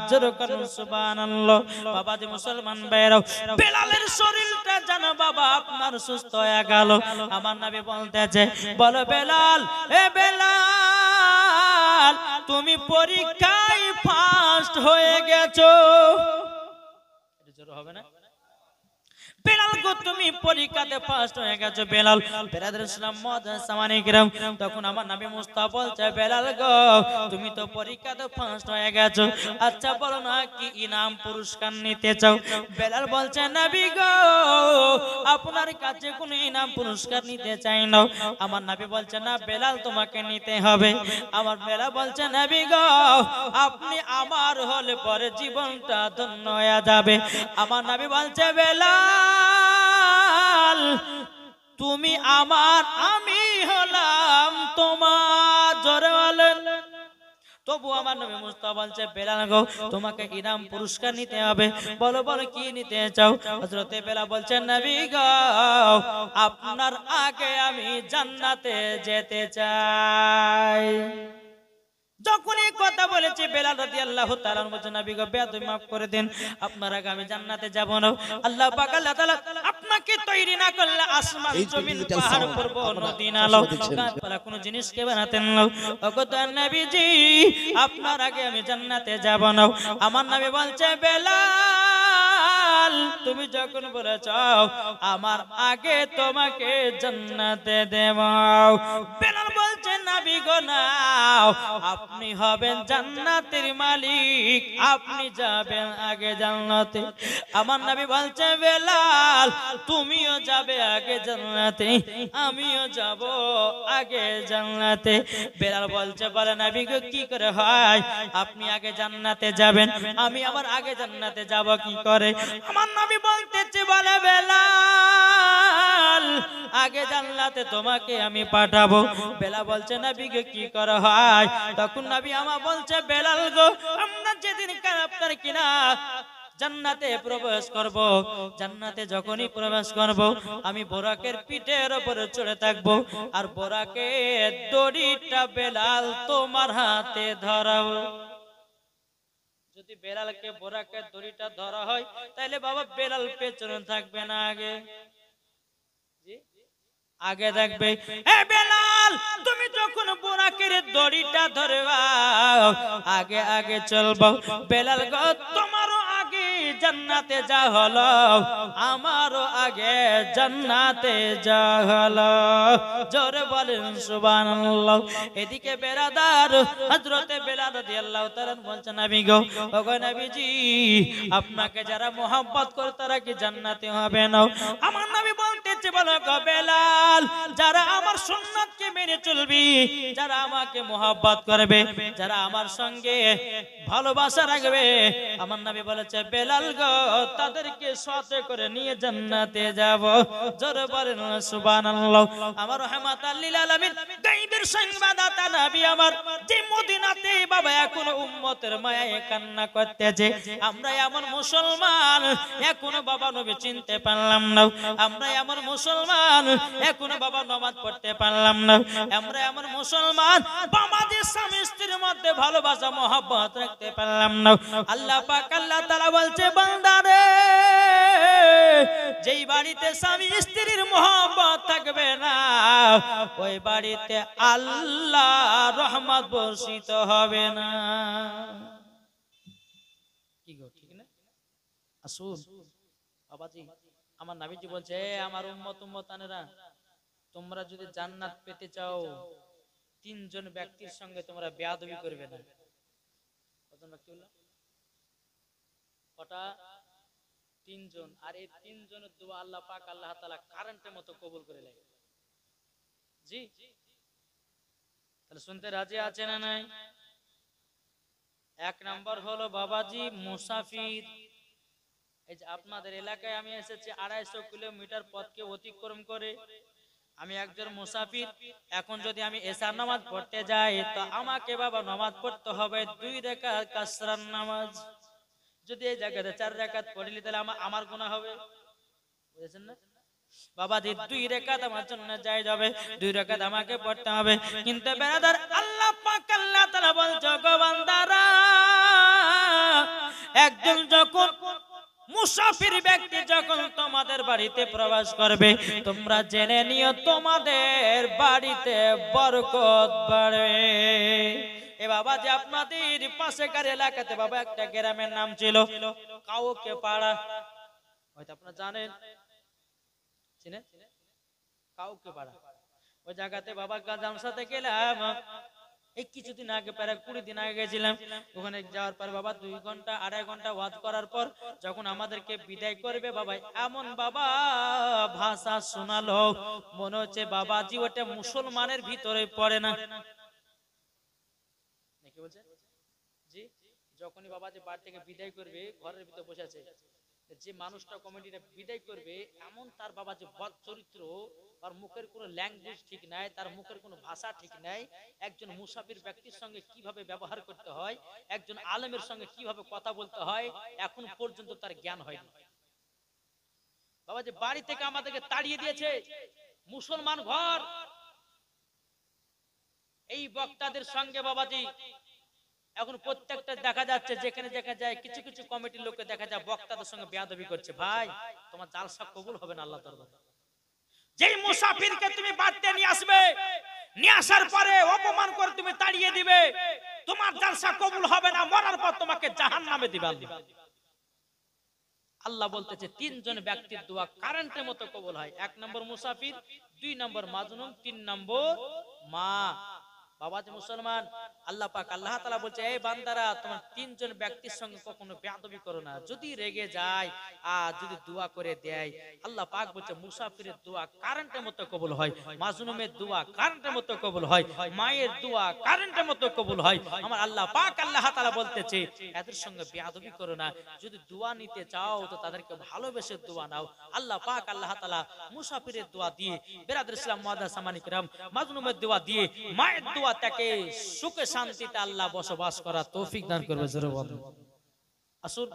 S1: জোরে করুন সুবহানাল্লাহ। বাবাজি মুসলমান ভাইরা বেলালের শরীরটা জানো বাবা আপনার সুস্থ হয়ে গেল। আমার নবী বলতেছে বলো বেলাল, এ বেলাল তুমি পরীক্ষায় ফার্স্ট হয়ে গেছো। এটা জোরে হবে না? বেলাল গো তুমি পরীক্ষাতে ফার্স্ট হয়ে গেছো বেলাল। বেলাল ইসলাম সামানিকরাম তখন আমার নবী মুস্তাফা বলছে বেলাল গো তুমি তো পরীক্ষাতে ফার্স্ট হয়ে গেছো, আচ্ছা বলো না কি ইনাম পুরস্কার নিতে চাও? বেলাল বলছে নবী গো আপনার কাছে কোনো ইনাম পুরস্কার নিতে চাই না। আমার নবী বলছে না বেলাল তোমাকে নিতে হবে। আমার বেলাল বলছে নবী গো আপনি আমার হলে পরে জীবনটা ধন্য হয়ে যাবে। আমার নবী বলছে বেলাল তুমি আমার আমি হলাম তোমার। জোরে বলেন। তবু আমার নবী মুস্তাফা বলছে বেলাল গো তোমাকে ইনাম পুরস্কার নিতে হবে, বলো বলো কি নিতে চাও? হযরতে বেলাল বলছেন নবী গো আপনার আগে আমি জান্নাতে যেতে চাই। যখন এই কথা বলেছে বেলাল রাদিয়াল্লাহু তাআলা বলছেন নবী গো বেয়াদবি maaf করে দেন, আপনার আগে আমি জান্নাতে যাব না। আল্লাহ পাক আল্লাহ তাআলা আপনাকে তৈরি না করলে আসমান জমিন পাহাড় পর্বত নদী নালা গাছপালা কোনো জিনিসকে বানাতেন না। ওগো দয়ার নবীজি আপনার আগে আমি জান্নাতে যাব না। আমার নবী বলছে বেলাল তুমি যখন বলেছ আমার আগে তোমাকে জান্নাতে দেব। বেলাল বলছে নবী গো নাও আপনি হবেন জান্নাতের মালিক, আপনি যাবেন আগে জান্নাতে। আমার নবী বলছে বেলাল তুমিও যাবে আগে জান্নাতে, আমিও যাব আগে জান্নাতে। বেলাল বলছে বলে নবী গো কি করে হয় আপনি আগে জান্নাতে যাবেন আমি আবার আগে জান্নাতে যাব কি করে? আমার নবী বলতেছে বলে বেলাল আগে জান্নাতে তোমাকে আমি পাঠাবো। বেলাল বলছে নবী গো কি করে হয়? তখন নবী আমার বলছে বেলাল গো আমরা যেদিন আপনার কিনা জান্নাতে প্রবেশ করব, জান্নাতে যখনই প্রবেশ করব আমি বোরাকের পিঠের উপরে চড়ে থাকবো আর বোরাকের দড়িটা বেলাল তোমার হাতে ধরাবো। যদি বেলালকে বোরাকের দড়িটা ধরা হয় তাহলে বাবা বেলাল পেছনে থাকবে না আগে আগে থাকবে। এ বেলাল তুমি যখন বোরাকের দড়িটা ধরবা আগে আগে চলবো। বেলাল গো তোমারও আগে জান্নাতে যা হলো আমারও আগে জান্নাতে যা হলো। জোরে বলেন সুবহানাল্লাহ। এদিকে বেরাদার হযরতে বেলাল রাদিয়াল্লাহু তাআলা বলছেন নবী গো ওগো নবীজি আপনাকে যারা মোহাব্বত করে তারা কি জান্নাতে হবে না? আমার নবী বলতেছে বলো গো বেলাল যারা আমার সুন্নাতকে মেনে চলবে, যারা আমাকে মোহাব্বত করবে, যারা আমার সঙ্গে ভালোবাসা রাখবে, আমার নবী বলেছে বেলাল গো তাদেরকে সাথে করে নিয়ে জান্নাতে যাব। জোরে বলেন সুবহানাল্লাহ। আমার রাহমাতাল লিল আলামিন গায়বের সংবাদদাতা নবী আমার যে মদিনাতে বাবা এখনো উম্মতের মায়ায় কান্না করতেছে। আমরা এমন মুসলমান এখনো বাবা নবী চিনতে পারলাম না, আমরা এমন মুসলমান এখনো বাবা নামাজ পড়তে পারলাম না, আমরা এমন মুসলমান বাবাদের স্বামী স্ত্রীর মধ্যে ভালোবাসা মহব্বত রাখতে পারলাম না। আল্লাহ পাক আল্লাহ তাআলা বলছে বান্দারে যেই বাড়িতে স্বামী স্ত্রীর মহব্বত থাকবে না ওই বাড়িতে আল্লাহ রহমত বর্ষিত হবে না। কি গো ঠিক না? আসুন বাবাজি আমার নবীজি বলছে আমার উম্মতানেরা তোমরা যদি জান্নাত পেতে চাও তিনজন ব্যক্তির সঙ্গে তোমরা বেয়াদবি করবে না। কতজন ব্যক্তি হলো? কটা? তিনজন। আর এই তিনজনের দোয়া আল্লাহ পাক আল্লাহ তাআলা কারেন্টের মতো কবুল করে নেয়। জি তাহলে শুনতে রাজি আছে না নাই? এক নাম্বার হলো বাবাজি মুসাফির। এই যে আপনাদের এলাকায় আমি এসেছি 250 কিলোমিটার পথকে অতিক্রম করে, আমি একজন মুসাফির। এখন যদি আমি এশার নামাজ পড়তে যাই তো আমাকে বাবা নামাজ পড়তে হবে 2 রাকাত কাসরার নামাজ। যদি এই জায়গাতে 4 রাকাত পড়লি তাহলে আমার গুনাহ হবে, বুঝেছেন না বাবাজি? 2 রাকাত আমার জন্য জায়েজ হবে, 2 রাকাত আমাকে পড়তে হবে। কিন্তু বেরাদার আল্লাহ পাক আল্লাহ তাআলা বলছে গো বান্দারা একজন যখন মুসাফির ব্যক্তি যখন তোমাদের বাড়িতে প্রবেশ করবে তোমরা জেনে নিও তোমাদের বাড়িতে বরকত বাড়বে। এ বাবা যে আপনাদের পাশেকার এলাকাতে বাবা একটা গ্রামের নাম ছিল কাউকে পাড়া, হয়তো আপনারা জানেন চিনে কাউকে পাড়া ওই জায়গাতে বাবা জালসাতে গেলাম এই কিছুদিন আগে প্রায় 20 দিন আগে গেছিলাম ওখানে যাওয়ার পর বাবা 2 ঘন্টা 2.5 ঘন্টা ওয়াজ করার পর যখন আমাদেরকে বিদায় করবে বাবা এমন বাবা ভাষা শোনালো মনে হচ্ছে বাবাজি ওটা মুসলমানের ভিতরে পড়ে না নাকি বলছে জি যখনই বাবাজি বাড়ি থেকে বিদায় করবে ঘরের ভিতরে বসে আছে যে মানুষটা কমিটিটা বিদায় করবে এমন তার বাবা যে বদ চরিত্র তার মুখের কোনো ল্যাঙ্গুয়েজ ঠিক নাই তার মুখের কোনো ভাষা ঠিক নাই একজন মুসাফির ব্যক্তির সঙ্গে কিভাবে ব্যবহার করতে হয় একজন আলেমের সঙ্গে কিভাবে কথা বলতে হয় এখন পর্যন্ত তার জ্ঞান হয়নি বাবা যে বাড়ি থেকে আমাদেরকে তাড়িয়ে দিয়েছে মুসলমান ঘর এই বক্তাদের সঙ্গে বাবাজি এখন প্রত্যেকটা দেখা যাচ্ছে যেখানে দেখা যায় কিছু কিছু কমিটির লোককে দেখা যায় বক্তাদের সঙ্গে বেয়াদবি করছে ভাই তোমার জালসা কবুল হবে না আল্লাহ দরবারে যেই মুসাফিরকে তুমি বাড়িতে নিয়ে আসবে নিয়ে আসার পরে অপমান করে তুমি তাড়িয়ে দিবে তোমার জালসা কবুল হবে না মরার পর তোমাকে জাহান্নামে দিবে আল্লাহ বলতেছে তিনজন ব্যক্তির দোয়া কারেন্টের মতো কবুল হয় 1 নম্বর মুসাফির 2 নম্বর মাজনুম 3 নম্বর মা বাবাজি মুসলমান আল্লাহ পাক আল্লাহ তাআলা বলছে এই বান্দারা তোমার তিনজন ব্যক্তির সঙ্গে কখনো বেয়াদবি করো না যদি রেগে যায় আর যদি দোয়া করে দেয় আল্লাহ পাক বলছে মুসাফিরের দোয়া কারেন্টের মতো কবুল হয় মাজনুমের দোয়া কারেন্টের মতো কবুল হয় মায়ের দোয়া কারেন্টের মতো কবুল হয় আমার আল্লাহ পাক আল্লাহ তাআলা বলতেছে এদের সঙ্গে বেয়াদবি করো না যদি দোয়া নিতে চাও তো তাদেরকে ভালোবেসে দোয়া নাও আল্লাহ পাক আল্লাহ তাআলা মুসাফিরের দোয়া দিয়ে বিরাদর ইসলাম মুআদ্দাস সামানি کرام মাজনুমের দোয়া দিয়ে মায়ের দোয়া তাকে সুখে শান্তিতে আল্লাহ বসবাস করার তৌফিক দান করবে জোরে বলুন আসুন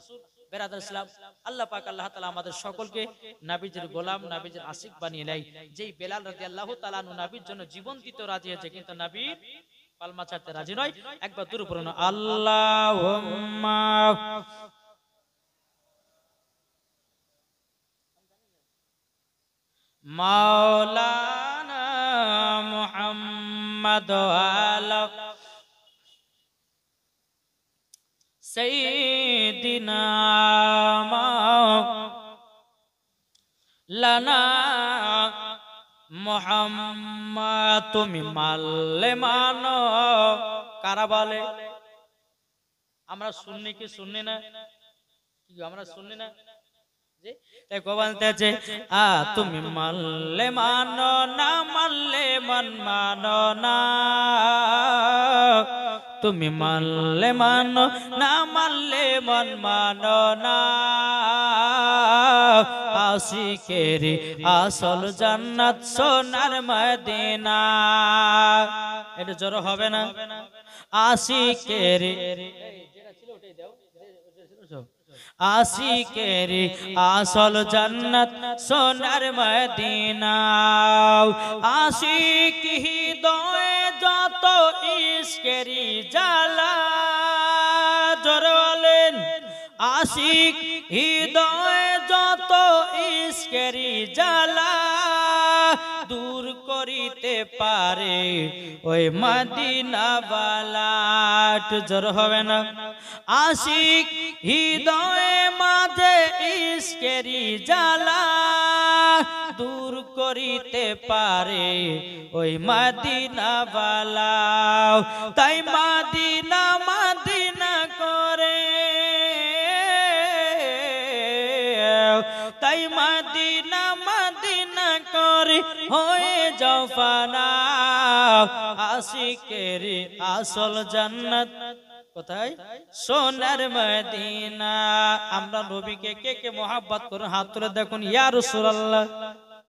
S1: বিরাদর ইসলাম আল্লাহ পাক আল্লাহ তাআলা আমাদের সকলকে নবীজির গোলাম নবীজির আশিক বানিয়ে নেয় যেই বেলাল রাদিয়াল্লাহু তাআলা নবীর জন্য জীবন দিতে রাজি হয়েছে কিন্তু নবীর পালমা ছাড়তে রাজি নয় একবার দূর পড়ুন আল্লাহুম্মা মাওলানা মুহাম্মদ আলা সাইয়্যিদিনা মাওলানা মুহাম্মদ তুমি মানলে মানো কারা বলে আমরা শুননি কি শুননি না কি আমরা শুননি না জি তাই কো বলতেছে তুমি মানলে মানো না মানলে মন মানো না তুমি মানলে মানো না মানলে মন মানো না আশিকের আসল জান্নাত সোনার মদিনা এটা জোর হবে না আশিকের যেটা ছিল ওটাই দাও আশিকের আসল জান্নাত সোনার মদিনা আশিক হৃদয়ে যত ইশকেরি জ্বালা জোরে বলেন আশিক হৃদয়ে যত ইশকেরি জ্বালা দূর করিতে পারে ওই মদিনা বালা জোর হবে না আশিক হৃদয়ে মাঝে ইশকেরি জ্বালা দূর করিতে পারে ওই মদিনা বালা তাই মদিনা মদিনা করে তাই মদিনা মদিনা করে হয়ে যাও ফানা আশিকের আসল জান্নাত কোথায় সোনার মদিনা আমরা নবীকে কে কে মোহাব্বত করুন হাত তুলে দেখুন ইয়া রাসূলুল্লাহ